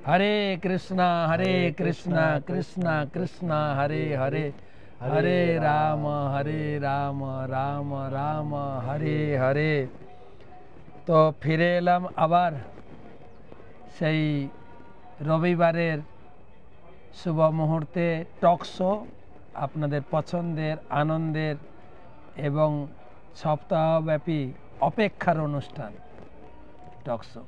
हरे कृष्णा कृष्णा कृष्णा हरे हरे हरे राम राम राम हरे हरे। तो फिरे एलाम आबार सेई रविवारेर शुभ मुहूर्ते टक शो आपनादेर पछंदेर आनंदेर एवं सप्ताहव्यापी अपेक्षार अनुष्ठान टक शो।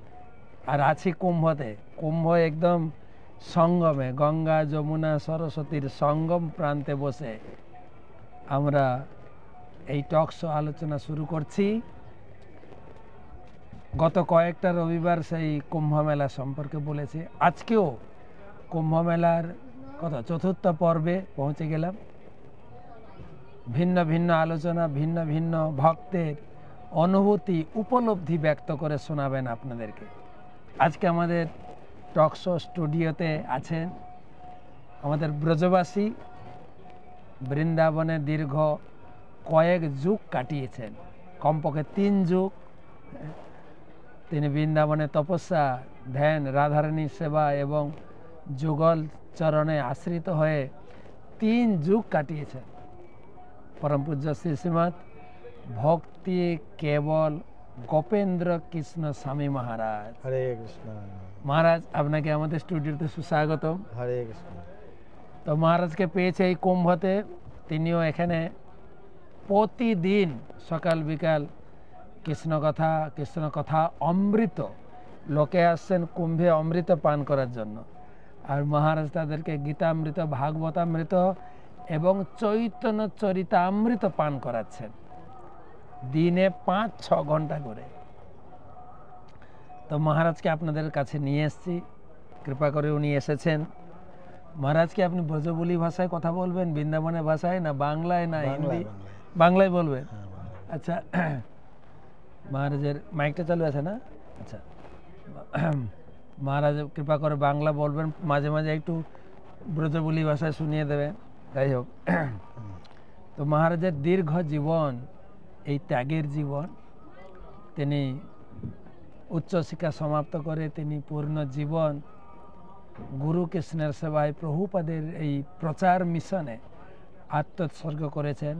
और आछि कुम्भते। कुम्भ एकदम संगमे गंगा यमुना सरस्वतीर संगम प्रान्ते बसे आमरा এই टक शो आलोचना शुरू करছি। गत कयेकटा रविवार सेई कुम्भ मेला सम्पर्के बोलेছি। आजकेও कुम्भ मेलार कत चतुर्थ पर्वे पहुँचे गेलाम। भिन्न भिन्न आलोचना भिन्न भिन्न भक्तेर अनुभूति उपलब्धि व्यक्त करे शोनाबेन आपनादेरके। आज के हमारे टक शो स्टूडियोते आছেন আমাদের ব্রজবাসী বৃন্দাবনে দীর্ঘ কয়েক যুগ কাটিয়েছেন, কমপক্ষে 3 যুগ তিনি বৃন্দাবনে তপস্যা ধ্যান রাধারানী সেবা এবং যুগল চরণে আশ্রিত হয়ে 3 যুগ কাটিয়েছেন। परम पूज्य श्री श्रीमद भक्ति केवल गोपेंद्र कृष्ण स्वामी महाराज। हरे कृष्ण। महाराज আপনাকে আমাদের স্টুডিওতে সুস্বাগতম। हरे कृष्ण। তো মহারাজকে পেয়েছে এই কুম্ভতে। তিনিও এখানে প্রতিদিন সকাল বিকাল কৃষ্ণ কথা অমৃত লোকে আসছেন কুম্ভে অমৃত পান করার জন্য। আর মহারাজ তাদেরকে গীতামৃত ভাগবতামৃত এবং চৈতন্য চরিতামৃত পান করাচ্ছেন দিনে 5-6 ঘন্টা করে। তো মহারাজকে আপনাদের কাছে নিয়ে এসেছি, কৃপা করে উনি এসেছেন। মহারাজকে আপনি ব্রজবুলি ভাষায় কথা বলবেন, বৃন্দাবনের ভাষায়, না বাংলায় না হিন্দি? বাংলায় বলবেন। আচ্ছা, মহারাজের মাইকটা চালু আছে না? আচ্ছা, মহারাজ কৃপা করে বাংলা বলবেন, মাঝে মাঝে একটু ব্রজবুলি ভাষায় শুনিয়ে দেবেন। যাই হোক, তো মহারাজের দীর্ঘ জীবন, এই ত্যাগের জীবন, তিনি উচ্চশিক্ষা সমাপ্ত করে তিনি পূর্ণ জীবন গুরু কৃষ্ণের সেবায় প্রভুপাদের এই প্রচার মিশনে আত্মোৎসর্গ করেছেন।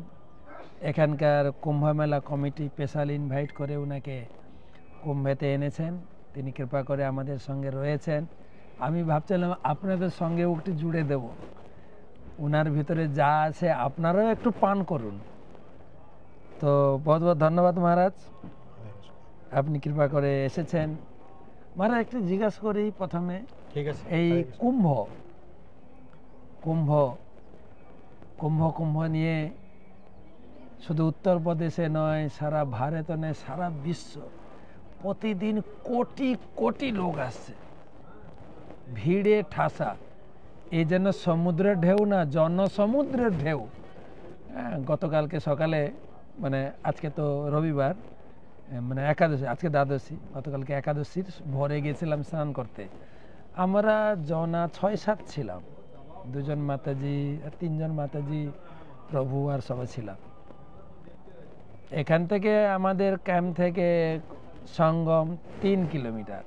এখানকার কুম্ভ মেলা কমিটি স্পেশাল ইনভাইট করে ওনাকে কুম্ভেতে এনেছেন। তিনি কৃপা করে আমাদের সঙ্গে রয়েছেন। আমি ভাবছিলাম আপনাদের সঙ্গেও একটু জুড়ে দেব। ওনার ভিতরে যা আছে আপনারাও একটু পান করুন। তো বহুত বহুত ধন্যবাদ মহারাজ, আপনি কৃপা করে এসেছেন। মহারাজ একটু জিজ্ঞাসা করি প্রথমে, ঠিক আছে, এই কুম্ভ কুম্ভ কুম্ভ কুম্ভ নিয়ে শুধু উত্তরপ্রদেশে নয়, সারা ভারতে নয়, সারা বিশ্ব প্রতিদিন কোটি কোটি লোক আসছে, ভিড়ে ঠাসা। এই জন্য সমুদ্রের ঢেউ না, জনসমুদ্রের ঢেউ। গতকালকে সকালে, মানে আজকে তো রবিবার, মানে একাদশী, আজকে দ্বাদশী, গতকালকে একাদশীর ভোরে গেছিলাম স্নান করতে। আমরা জনা 6-7 ছিলাম, 2 জন মাতাজি আর 3 জন মাতাজি, প্রভু আর সবাই ছিলাম। এখান থেকে আমাদের ক্যাম্প থেকে সঙ্গম 3 কিলোমিটার।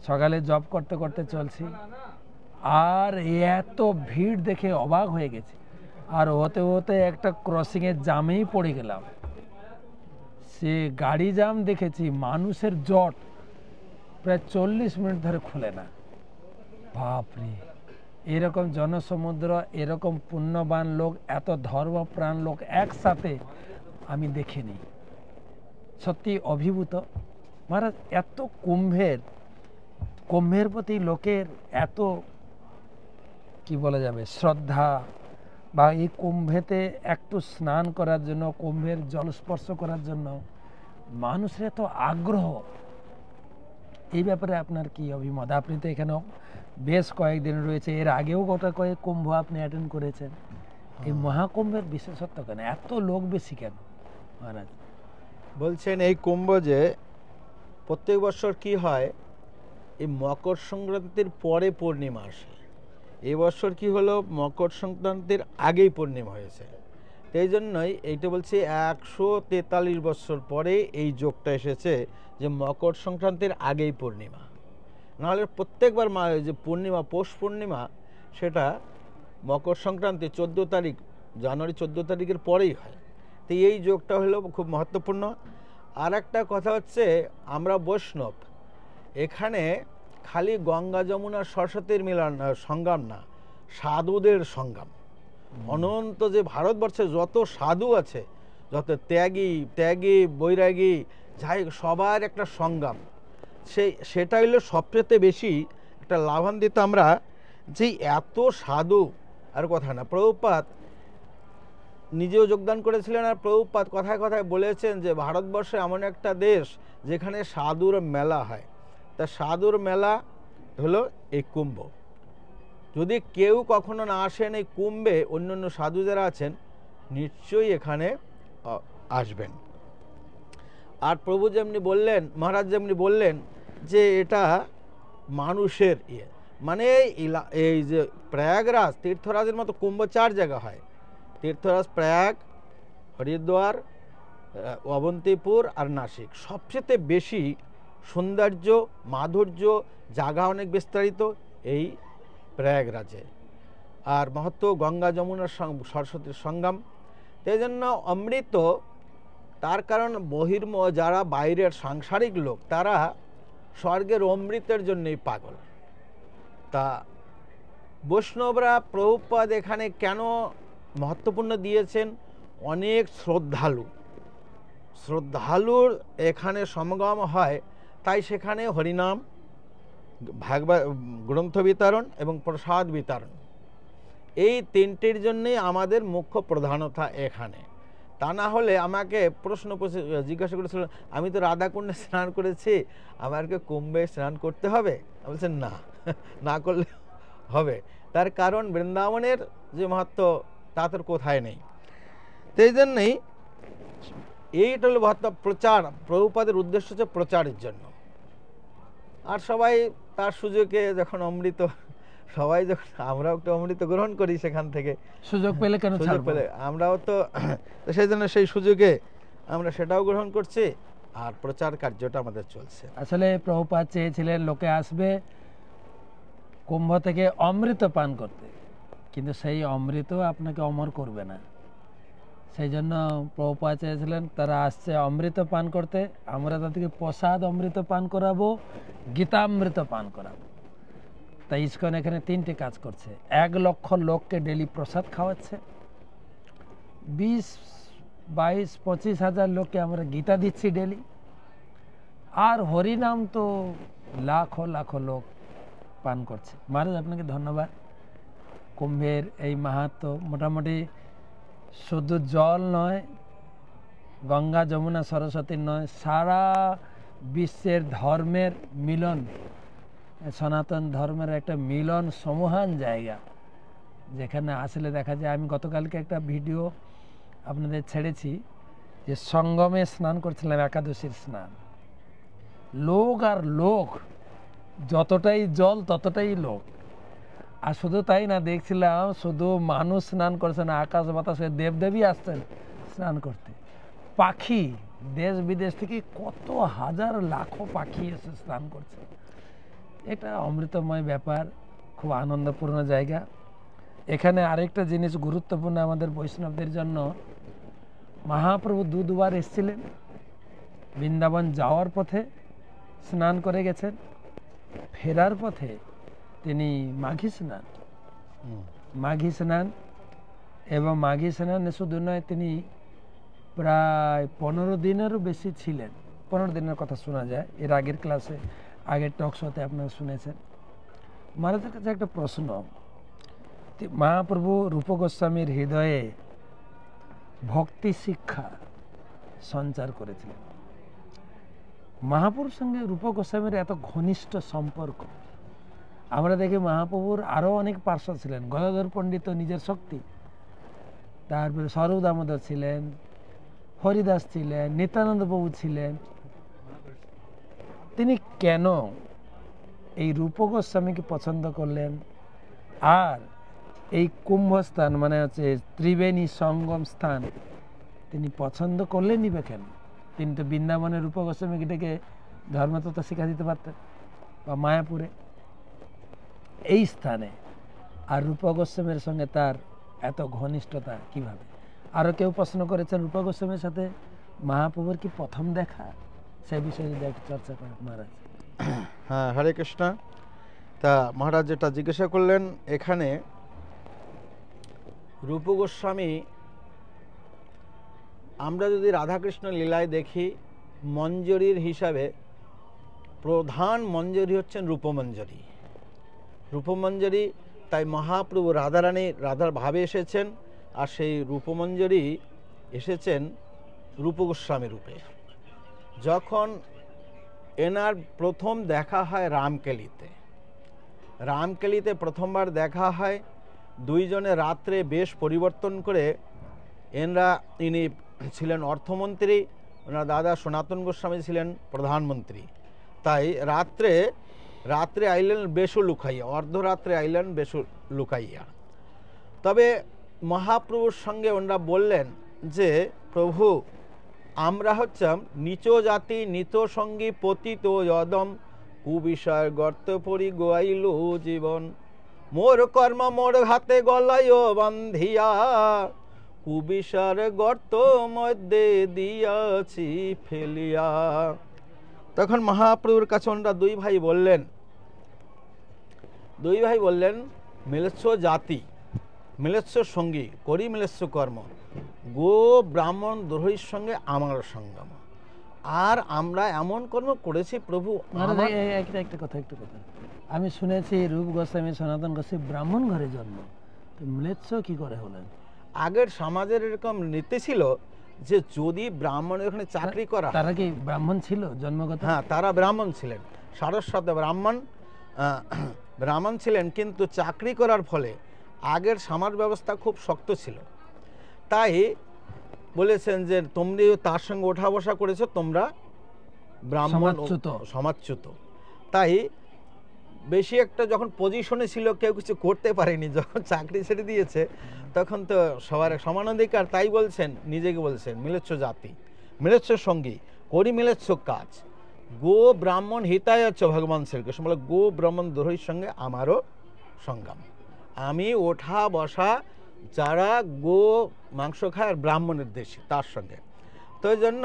সকালে জব করতে করতে চলছি, আর এত ভিড় দেখে অবাক হয়ে গেছি। আর হতে হতে একটা ক্রসিংয়ের জামেই পড়ে গেলাম। সে গাড়ি জাম দেখেছি, মানুষের জট প্রায় 40 মিনিট ধরে খুলে না। বাপরে, এরকম জনসমুদ্র, এরকম পুণ্যবান লোক, এত ধর্মপ্রাণ লোক একসাথে আমি দেখিনি। সত্যি অভিভূত মহারাজ। এত কুম্ভের প্রতি লোকের এত কি বলা যাবে শ্রদ্ধা, বা এই কুম্ভেতে একটু স্নান করার জন্য, কুম্ভের জলস্পর্শ করার জন্য মানুষের এত আগ্রহ, এই ব্যাপারে আপনার কি অভিমত? আপনি তো এখানে বেশ কয়েকদিন রয়েছে, এর আগেও গোটা কয়েক কুম্ভ আপনি অ্যাটেন্ড করেছেন। এই মহাকুম্ভের বিশেষত্ব কেন, এত লোক বেশি কেন মহারাজ? বলছেন এই কুম্ভ যে প্রত্যেক বছর কি হয়, এই মকর সংক্রান্তির পরে পূর্ণিমা আসে। এই বছর কি হলো, মকর সংক্রান্তির আগেই পূর্ণিমা হয়েছে। এই জন্যই এইটা বলছি 143 বছর পরে এই যোগটা এসেছে যে মকর সংক্রান্তির আগেই পূর্ণিমা। নাহলে প্রত্যেকবার যে পূর্ণিমা, পৌষ পূর্ণিমা, সেটা মকর সংক্রান্তি 14 তারিখ, জানুয়ারি 14 তারিখের পরেই হয়। তো এই যোগটা হলো খুব মহত্বপূর্ণ। আর একটা কথা হচ্ছে, আমরা বৈষ্ণব, এখানে খালি গঙ্গা যমুনা সরস্বতীর মিলন সঙ্গম না, সাধুদের সঙ্গম। অনন্ত যে ভারতবর্ষে যত সাধু আছে, যত ত্যাগী বৈরাগী, যাই সবার একটা সঙ্গম, সেটা হলো সবচেয়ে বেশি একটা লাভান্বিত আমরা, যে এত সাধু। আর কথা না, প্রভুপাদ নিজেও যোগদান করেছিলেন, আর প্রভুপাদ কথায় কথায় বলেছেন যে ভারতবর্ষে এমন একটা দেশ যেখানে সাধুর মেলা হয়। তা সাধুর মেলা হলো এই কুম্ভ। যদি কেউ কখনো না আসেন এই কুম্ভে, অন্য সাধু যারা আছেন নিশ্চয়ই এখানে আসবেন। আর প্রভু যেমনি বললেন, মহারাজ যেমনি বললেন যে এটা মানুষের মানে এই যে প্রয়াগরাজ, তীর্থরাজের মতো কুম্ভ 4 জায়গা হয়। তীর্থরাজ প্রয়াগ, হরিদ্বার, অবন্তিপুর আর নাসিক। সবচেয়ে বেশি সৌন্দর্য, মাধুর্য, জায়গা অনেক বিস্তারিত এই প্রয়াগরাজে। আর মহত্ব গঙ্গা যমুনার সরস্বতীর সঙ্গম। সেই জন্য অমৃত, তার কারণ যারা বাইরের সাংসারিক লোক, তারা স্বর্গের অমৃতের জন্যই পাগল। তা বৈষ্ণবরা প্রভুপাদ এখানে কেন মহত্বপূর্ণ দিয়েছেন, অনেক শ্রদ্ধালুর এখানে সমাগম হয়, তাই সেখানে হরিনাম, ভাগবত গ্রন্থ বিতরণ এবং প্রসাদ বিতরণ, এই 3টির জন্যই আমাদের মুখ্য প্রধানতা এখানে। তা না হলে আমাকে জিজ্ঞাসা করেছিল, আমি তো রাধাকুণ্ডে স্নান করেছি, আমাকে কুম্ভে স্নান করতে হবে? আমি বলছি না, না করলে হবে। তার কারণ বৃন্দাবনের যে মাহাত্ম্য তা তোর কোথায় নেই। সেই জন্যই এইটা হলো মাহাত্ম্য প্রচার। প্রভুপাদের উদ্দেশ্য হচ্ছে প্রচারের জন্য। আর সবাই তার সুযোগে যখন অমৃত, সবাই যখন, আমরাও একটু অমৃত গ্রহণ করি সেখান থেকে, সুযোগ পেলে কেন সুযোগ পেলে আমরাও তো সেই জন্য সেই সুযোগে আমরা সেটাও গ্রহণ করছি, আর প্রচার কার্যটা আমাদের চলছে। আসলে প্রভুপাদ চেয়েছিলেন লোকে আসবে কুম্ভ থেকে অমৃত পান করতে, কিন্তু সেই অমৃত আপনাকে অমর করবে না। সেই জন্য প্রভুপাদ চেয়েছিলেন তারা আসছে অমৃত পান করতে, আমরা তাদেরকে প্রসাদ অমৃত পান করাবো, গীতামৃত পান করাবো। তাই ইসকন এখানে 3টে কাজ করছে। 1 লক্ষ লোককে ডেলি প্রসাদ খাওয়াচ্ছে, 20, 22, 25 হাজার লোককে আমরা গীতা দিচ্ছি ডেলি, আর হরিনাম তো লাখো লাখো লোক পান করছে। মহারাজ আপনাকে ধন্যবাদ। কুম্ভের এই মাহাত্ম্য মোটামুটি শুধু জল নয়, গঙ্গা যমুনা সরস্বতীর নয়, সারা বিশ্বের ধর্মের মিলন, সনাতন ধর্মের একটা মিলন সমূহান জায়গা, যেখানে আসলে দেখা যায়। আমি গতকালকে একটা ভিডিও আপনাদের ছেড়েছি যে সঙ্গমে স্নান করছিলাম, একাদশীর স্নান, লোক আর লোক, যতটাই জল ততটাই লোক। আর শুধু তাই না, দেখছিলাম শুধু মানুষ স্নান করছে না, আকাশ বাতাসে দেবদেবী আসছেন স্নান করতে, পাখি, দেশ বিদেশ থেকে কত হাজার লাখো পাখি এসে স্নান করছে। এটা অমৃতময় ব্যাপার, খুব আনন্দপূর্ণ জায়গা। এখানে আরেকটা জিনিস গুরুত্বপূর্ণ আমাদের বৈষ্ণবদের জন্য, মহাপ্রভু 2বার এসেছিলেন, বৃন্দাবন যাওয়ার পথে স্নান করে গেছেন, ফেরার পথে তিনি মাঘী স্নান, এবং মাঘী স্নানে শুধু নয়, তিনি প্রায় 15 দিনেরও বেশি ছিলেন। 15 দিনের কথা শোনা যায়, এর আগের ক্লাসে, আগের টক শোতে আপনারা শুনেছেন। মহারাজের কাছে একটা প্রশ্ন, মহাপ্রভু রূপ গোস্বামীর হৃদয়ে ভক্তি শিক্ষা সঞ্চার করেছিলেন। মহাপ্রভুর সঙ্গে রূপ গোস্বামীর এত ঘনিষ্ঠ সম্পর্ক, আমরা দেখি মহাপ্রভুর আরও অনেক পার্শ্বদ ছিলেন। গদাধর পণ্ডিত নিজের শক্তি, তারপরে স্বরূপ দামোদর ছিলেন, হরিদাস ছিলেন, নিত্যানন্দ প্রভু ছিলেন। তিনি কেন এই রূপ গোস্বামীকে পছন্দ করলেন, আর এই কুম্ভস্থান মানে হচ্ছে ত্রিবেণী সঙ্গম স্থান তিনি পছন্দ করলেনই বা কেন? তিনি তো বৃন্দাবনের রূপ গোস্বামীকে ডেকে ধর্মতত্ত্ব শিক্ষা দিতে পারতেন। বা মায়াপুরে, এই স্থানে। আর রূপা গোস্বামীর সঙ্গে তার এত ঘনিষ্ঠতা কিভাবে? আরও কেউ প্রশ্ন করেছেন রূপা গোস্বামীর সাথে মহাপ্রভুর কি প্রথম দেখা, সে বিষয়ে যদি একটু চর্চা করেন মহারাজ। হ্যাঁ, হরে কৃষ্ণ। তা মহারাজ যেটা জিজ্ঞাসা করলেন, এখানে রূপ গোস্বামী, আমরা যদি রাধাকৃষ্ণ লীলায় দেখি, মঞ্জরীর হিসাবে প্রধান মঞ্জরী হচ্ছেন রূপমঞ্জরী। রূপমঞ্জরী, তাই মহাপ্রভু রাধারানী রাধার ভাবে এসেছেন, আর সেই রূপমঞ্জরী এসেছেন রূপ গোস্বামী রূপে। যখন এনার প্রথম দেখা হয় রামকেলিতে, রামকেলিতে প্রথমবার দেখা হয়, দুইজনে রাত্রে বেশ পরিবর্তন করে, ইনি ছিলেন অর্থমন্ত্রী, ওনার দাদা সনাতন গোস্বামী ছিলেন প্রধানমন্ত্রী। তাই রাত্রে আইলেন বেশু লুকাইয়া, অর্ধরাত্রে আইলেন বেশু লুকাইয়া। তবে মহাপ্রভুর সঙ্গে ওনারা বললেন যে, প্রভু, আমরা হচ্ছাম নিচ জাতি, নিত সঙ্গী, পতিত যদম, কুবিষয় গর্ত পরি গোয়াইল জীবন, মোর কর্ম মোর হাতে গলায় বান্ধিয়া, কুবিষার গর্ত মধ্যে দিয়াছি ফেলিয়া। তখন মহাপ্রভুর কাছে ওনারা দুই ভাই বললেন, মিলেচ্ছ জাতি, মিলেচ্ছ সঙ্গী, করি মিলেচ্ছ কর্ম, গো ব্রাহ্মণ দ্রোহীর সঙ্গে আমার সঙ্গম, আর আমরা এমন কর্ম করেছি প্রভু। একটা কথা, আমি শুনেছি রূপ গোস্বামী সনাতন গোস্বামী ব্রাহ্মণ ঘরে জন্ম, তো মিলেচ্ছ কি করে হলেন? আগের সমাজের এরকম নীতি ছিল যে যদি ব্রাহ্মণের ওখানে চাকরি করা, তারা কি ব্রাহ্মণ ছিল জন্মগত? হ্যাঁ, তারা ব্রাহ্মণ ছিলেন, সারস্বত ব্রাহ্মণ ছিলেন, কিন্তু চাকরি করার ফলে আগের সমাজ ব্যবস্থা খুব শক্ত ছিল। তাই বলেছেন যে তোমরা তার সঙ্গে ওঠা বসা করেছো, তোমরা ব্রাহ্মণ সমাজচ্যুত। তাই বেশি একটা যখন পজিশনে ছিল, কেউ কিছু করতে পারেনি। যখন চাকরি ছেড়ে দিয়েছে তখন তো সবার সমান অধিকার। তাই বলছেন, নিজেকে বলছেন, মিলেচ্ছ জাতি, মিলেচ্ছ সঙ্গী, করি মিলেচ্ছ কাজ, গো ব্রাহ্মণ হিতায় হচ্ছে ভগবান শ্রীকৃষ্ণ বলে, গো ব্রাহ্মণ দ্রোহীর সঙ্গে আমারও সংগ্রাম। আমি ওঠা বসা যারা গো মাংস খায় আর ব্রাহ্মণের দেশে, তার সঙ্গে। তো এই জন্য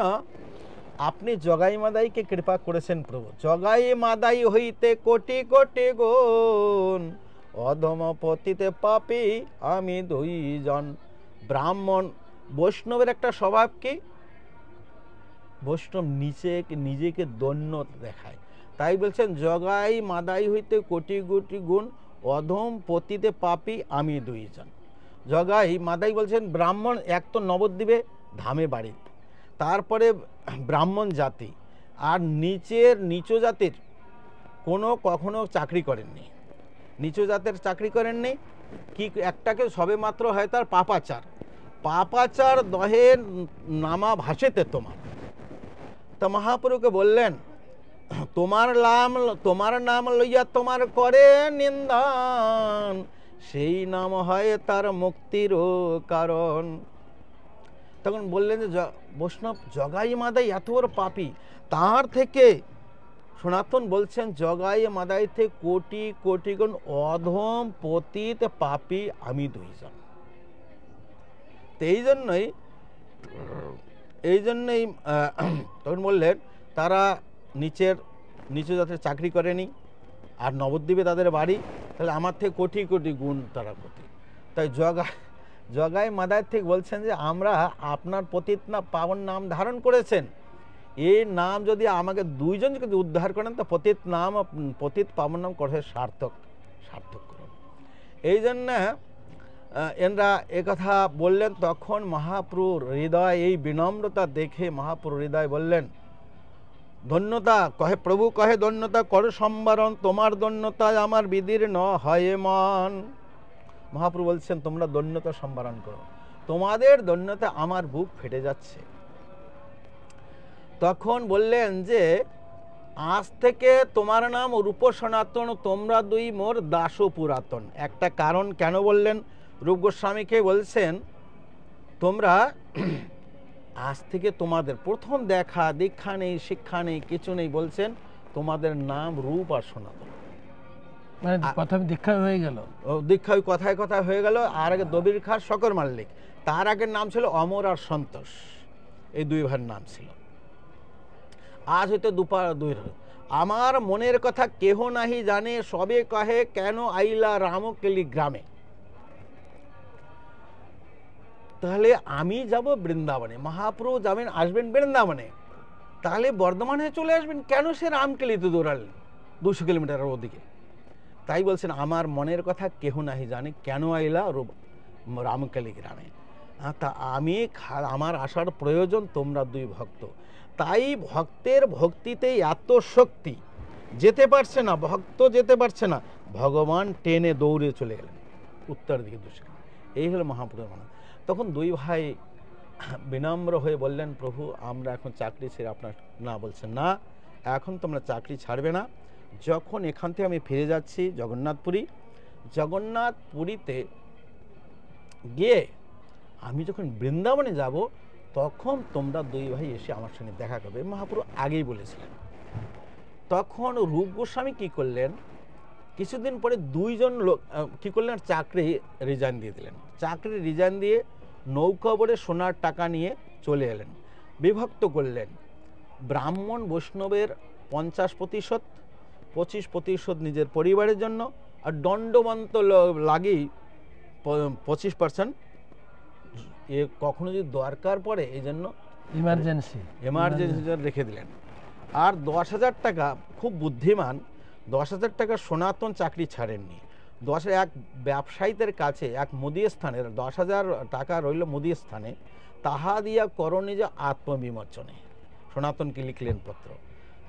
আপনি জগাই মাদাইকে কৃপা করেছেন প্রভু। জগাই মাদাই হইতে কোটি কোটি গুণ, অধম পতিতে পাপী আমি দুইজন। ব্রাহ্মণ বৈষ্ণবের একটা স্বভাব কি, বৈষ্ণব নিজেকে দৈন্য দেখায়। তাই বলছেন জগাই মাদাই হইতে কোটি কোটি গুণ, অধম পতিতে পাপী আমি দুইজন। জগাই মাদাই বলছেন ব্রাহ্মণ, এক তো নবদ্বীপে ধামে বাড়ি, তারপরে ব্রাহ্মণ জাতি, আর নিচ জাতির কখনো চাকরি করেননি, নিচ জাতের চাকরি করেননি। কি একটাকে সবে মাত্র হয় তার পাপাচার দহে নামা ভাসেতে তোমার। তা মহাপ্রভুকে বললেন, তোমার নাম লইয়া তোমার করে নিন্দান, সেই নাম হয় তার মুক্তির কারণ। তখন বললেন যে বৈষ্ণব জগাই মাদাই এত বড় পাপী, তার থেকে সনাতন বলছেন জগাই মাদাই থেকে কোটি কোটি গুণ অধম পতিত পাপী আমি দুইজন। এই জন্যই তখন বললেন তারা নিচু জাতের চাকরি করেনি, আর নবদ্বীপে তাদের বাড়ি, তাহলে আমার থেকে কোটি কোটি গুণ তারা পতি। তাই জগাই মাদাই থেকে বলছেন যে আমরা আপনার পতিত না পাবন নাম ধারণ করেছেন, এই নাম যদি আমাকে দুইজন যদি উদ্ধার করেন, তা পতিত পাবন নাম করে সার্থক করুন। এই জন্য এনরা একথা বললেন। তখন মহাপ্রভুর হৃদয় এই বিনম্রতা দেখে মহাপ্রভুর হৃদয় বললেন, ধন্যতা কহে প্রভু, কহে ধন্যতা কর সম্বরণ, তোমার ধন্যতায় আমার বিধির ন হয় মন। মহাপ্রভু বলছেন তোমরা ধন্যতা সম্বরণ করো, তোমাদের ধন্যতা আমার বুক ফেটে যাচ্ছে। তখন বললেন যে আজ থেকে তোমার নাম রূপ সনাতন, তোমরা দুই মোর দাস পুরাতন। একটা কারণ কেন বললেন, রূপ গোস্বামীকে বলছেন তোমরা আজ থেকে তোমাদের প্রথম দেখা, দীক্ষা নেই, শিক্ষা নেই, কিছু নেই, বলছেন তোমাদের নাম রূপ আর সনাতন। মানে প্রথমে দীক্ষা হয়ে গেল, দীক্ষা ওই কথায় কথায় হয়ে গেল। আর আগে দবির খাঁ, শকর মাল্লিক, তার আগের নাম ছিল অমর আর সন্তোষ, এই দুই ভাইয়ের নাম ছিল। আজ হইতে দুই আমার মনের কথা কেহ নাহি জানে, সবে কহে কেন আইলা রামকেলি গ্রামে। তাহলে আমি যাব বৃন্দাবনে, মহাপ্রভু যাবেন, আসবেন বৃন্দাবনে, তাহলে বর্ধমানে চলে আসবেন কেন? সে রামকেলিতে দৌড়ালেন 200 কিলোমিটারের ওদিকে। তাই বলছেন আমার মনের কথা কেহ নাহি জানে, কেন আইলা রামকেলি গ্রামে। তা আমার আসার প্রয়োজন তোমরা দুই ভক্ত। তাই ভক্তের ভক্তিতে এত শক্তি, যেতে পারছে না ভক্ত, যেতে পারছে না, ভগবান টেনে দৌড়ে চলে গেলেন উত্তর দিকে 200 কিলোমিটার। এই হলো মহাপ্রভুর মানা। তখন দুই ভাই বিনম্র হয়ে বললেন, প্রভু আমরা এখন চাকরি ছেড়ে আপনার, না বলছেন না, এখন তোমরা চাকরি ছাড়বে না। যখন এখান থেকে আমি ফিরে যাচ্ছি জগন্নাথপুরীতে গিয়ে আমি যখন বৃন্দাবনে যাব, তখন তোমরা দুই ভাই এসে আমার সঙ্গে দেখা করবে। মহাপ্রভু আগেই বলেছিলেন। তখন রূপ গোস্বামী কি করলেন, কিছুদিন পরে দুইজন লোক কি করলেন, চাকরি রিজাইন দিয়ে দিলেন। চাকরি রিজাইন দিয়ে নৌকা করে সোনার টাকা নিয়ে চলে এলেন। বিভক্ত করলেন, ব্রাহ্মণ বৈষ্ণবের 50%, 25% নিজের পরিবারের জন্য, আর দণ্ডবন্ত লাগেই 25% এ কখনো যদি দরকার পড়ে এই জন্য ইমার্জেন্সি রেখে দিলেন। আর 10,000 টাকা, খুব বুদ্ধিমান, 10,000 টাকা সনাতন চাকরি ছাড়েননি। এক ব্যবসায়ীদের কাছে এক মুদি স্থানের 10,000 টাকা রইল মুদি স্থানে, তাহা দিয়া করণে যে আত্মবিমোচনে, সনাতনকে লিখলেন পত্র।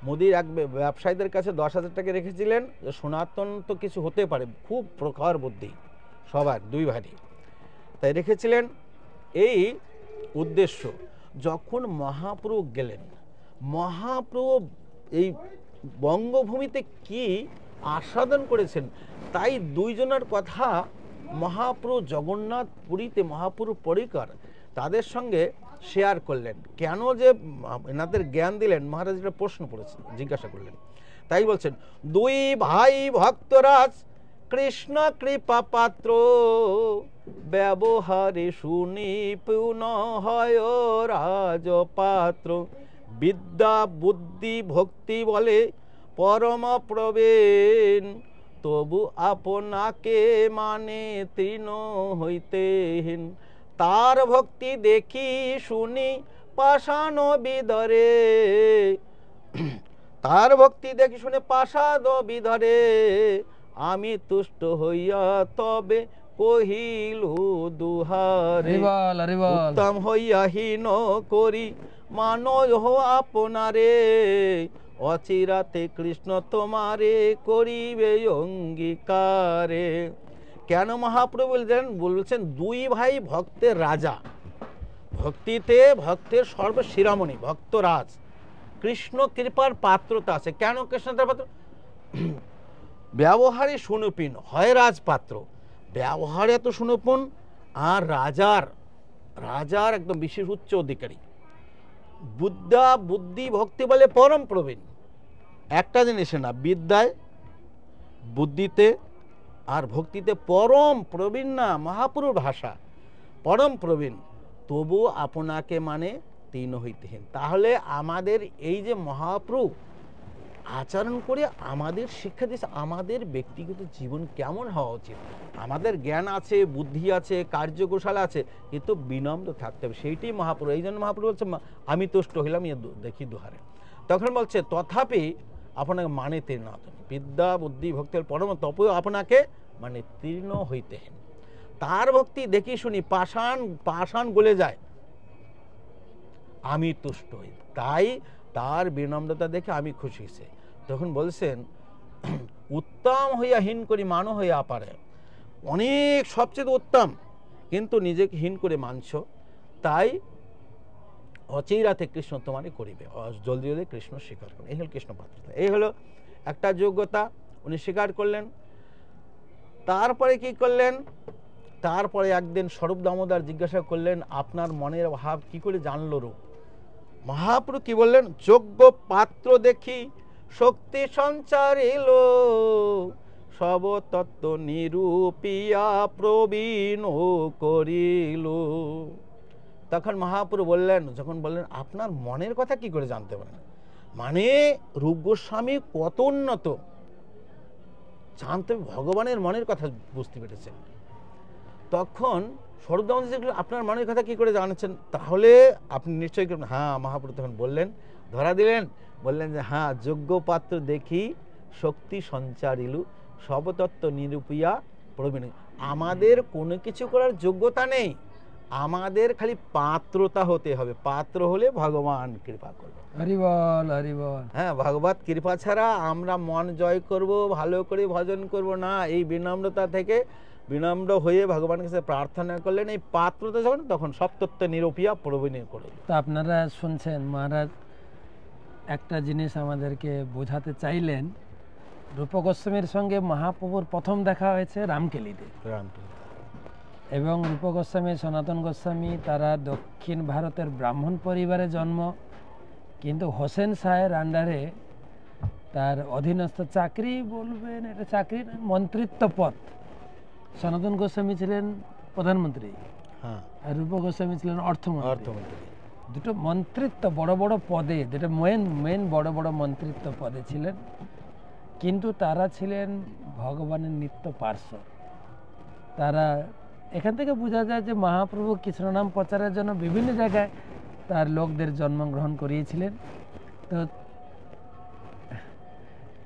মুদির এক ব্যবসায়ীদের কাছে 10,000 টাকা রেখেছিলেন, সনাতন তো কিছু হতে পারে, খুব প্রখর বুদ্ধি সবার, দুই ভাই, তাই রেখেছিলেন। এই উদ্দেশ্য। যখন মহাপ্রভু গেলেন, মহাপ্রভু এই বঙ্গভূমিতে কি আস্বাদন করেছেন, তাই দুইজনের কথা মহাপ্রভু জগন্নাথ পুরীতে মহাপ্রভু পরিকর তাদের সঙ্গে শেয়ার করলেন। কেন যে এনাদের জ্ঞান দিলেন, মহারাজ একটা প্রশ্ন করেছেন, জিজ্ঞাসা করলেন। তাই বলছেন, দুই ভাই ভক্তরাজ কৃষ্ণ কৃপা পাত্র, ব্যবহারে সুনিপুণ হয় রাজপাত্র, বিদ্যা বুদ্ধি ভক্তি বলে পরম প্রবীণ, তবু আপনাকে মানে তৃণ হইতেহীন। তার ভক্তি দেখি শুনি পাষাণ বিধরে, তার ভক্তি দেখি শুনে পাষাণ বিধরে, আমি তুষ্ট হইয়া তবে কহিল দুহারে, উত্তম হইয়া হীন করি মানহ আপনারে, অচিরাতে কৃষ্ণ তোমারে করিবে অঙ্গীকারে। কেন মহাপ্রভু বলছেন দুই ভাই ভক্তের রাজা, ভক্তিতে ভক্তের সর্বশিরামণি, ভক্তরাজ, কৃষ্ণ কৃপার পাত্রতা আছে। কেন কৃষ্ণ পাত্র? ব্যবহারে সুনুপিন হয় রাজপাত্র, ব্যবহারে এত সুনুপন, আর রাজার একদম বিশেষ উচ্চ অধিকারী। বুদ্ধা বুদ্ধি ভক্তি বলে পরম প্রবীণ। একটা জিনিস না, বিদ্যায় বুদ্ধিতে আর ভক্তিতে পরম প্রবীণ না, মহাপুরুষ ভাষা পরম প্রবীণ, তবু আপনাকে মানে তিন হইতেহীন। তাহলে আমাদের এই যে মহাপ্রভু আচরণ করে আমাদের শিক্ষা দিচ্ছে, আমাদের ব্যক্তিগত জীবন কেমন হওয়া উচিত। আমাদের জ্ঞান আছে, বুদ্ধি আছে, কার্যকৌশল আছে, কিন্তু বিনম্র থাকতে হবে, সেইটাই মহাপ্রভু। এই জন্য মহাপ্রভু বলছে আমি তুষ্ট হইলাম দেখি দুহারে। তখন বলছে তথাপি আপনাকে মানে তীর্ণ, বিদ্যা বুদ্ধি ভক্তির পরম তপেও আপনাকে মানে তীর্ণ হইতেহীন। তার ভক্তি দেখি শুনি পাষাণ গলে যায়, আমি তুষ্ট হই, তাই তার বিনম্রতা দেখে আমি খুশি হয়েছে। তখন বলছেন উত্তম হইয়া হীন করি মানো হইয়া পারে, অনেক সবচেয়ে উত্তম কিন্তু নিজেকে হীন করে মানছ, তাই অচিরাতে কৃষ্ণ তোমারই করিবে, জলদি জলদি কৃষ্ণ স্বীকার করবে। এই হল কৃষ্ণ পাত্রতা, এই হলো একটা যোগ্যতা, উনি স্বীকার করলেন। তারপরে কি করলেন, তারপরে একদিন স্বরূপ দামোদর জিজ্ঞাসা করলেন আপনার মনের ভাব কি করে জানলো রূপ? মহাপ্রভু কি বললেন, যোগ্য পাত্র দেখি শক্তি সঞ্চারিল সব তত্ত্ব নিরূপিয়া প্রবীণ করিল। তখন মহাপ্রভু বললেন, যখন বললেন আপনার মনের কথা কি করে জানতে পারেন, মানে রূপ গোস্বামী কত উন্নত, জানতে ভগবানের মনের কথা বুঝতে পেরেছেন। তখন স্বরূপদামজি আপনার মনের কথা কি করে জানছেন, তাহলে আপনি নিশ্চয়ই, হ্যাঁ মহাপ্রভু তখন বললেন, ধরা দিলেন, বললেন যে হ্যাঁ যোগ্য পাত্র দেখি শক্তি সঞ্চারিলু সবতত্ত্ব নিরূপিয়া প্রবীণ। আমাদের কোনো কিছু করার যোগ্যতা নেই, আমাদের খালি পাত্রতা হতে হবে, পাত্র হলে ভগবান কৃপা করবে। হরি বল, হরি বল। হ্যাঁ, ভগবত কৃপা ছাড়া আমরা মন জয় করব, ভালো করে ভজন করব না। এই বিনম্রতা থেকে, বিনম্র হয়ে ভগবানের কাছে প্রার্থনা করলেন, এই পাত্রতা যখন, তখন সপ্তত্ব নিরূপিয়া প্রবীণ করল। তো আপনারা শুনছেন মহারাজ একটা জিনিস আমাদেরকে বোঝাতে চাইলেন, রূপ গোস্বামীর সঙ্গে মহাপ্রভুর প্রথম দেখা হয়েছে রামকেলিতে, এবং রূপ গোস্বামী, সনাতন গোস্বামী তারা দক্ষিণ ভারতের ব্রাহ্মণ পরিবারে জন্ম, কিন্তু হোসেন শাহের আন্ডারে তার অধীনস্থ চাকরি, বলবেন এটা চাকরি না, মন্ত্রিত্ব পদ। সনাতন গোস্বামী ছিলেন প্রধানমন্ত্রী, হ্যাঁ, আর রূপ গোস্বামী ছিলেন অর্থমন্ত্রী। দুটো মন্ত্রিত্ব বড় বড় পদে, যেটা মেন বড় বড় মন্ত্রিত্ব পদে ছিলেন, কিন্তু তারা ছিলেন ভগবানের নিত্য পার্শ্ব। তারা, এখান থেকে বোঝা যায় যে মহাপ্রভু কৃষ্ণ নাম প্রচারের জন্য বিভিন্ন জায়গায় তার লোকদের জন্মগ্রহণ করিয়েছিলেন। তো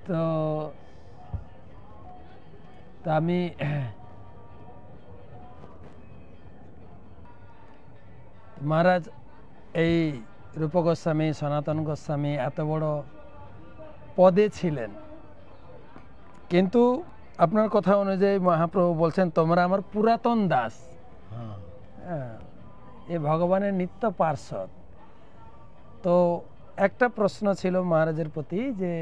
তো তো আমি মহারাজ এই রূপ গোস্বামী, সনাতন গোস্বামী এত বড় পদে ছিলেন, কিন্তু আপনার কথা অনুযায়ী মহাপ্রভু বলছেন তোমরা আমার পুরাতন দাস, হ্যাঁ, এ ভগবানের নিত্য পার্ষদ। তো একটা প্রশ্ন ছিল মহারাজের প্রতি যে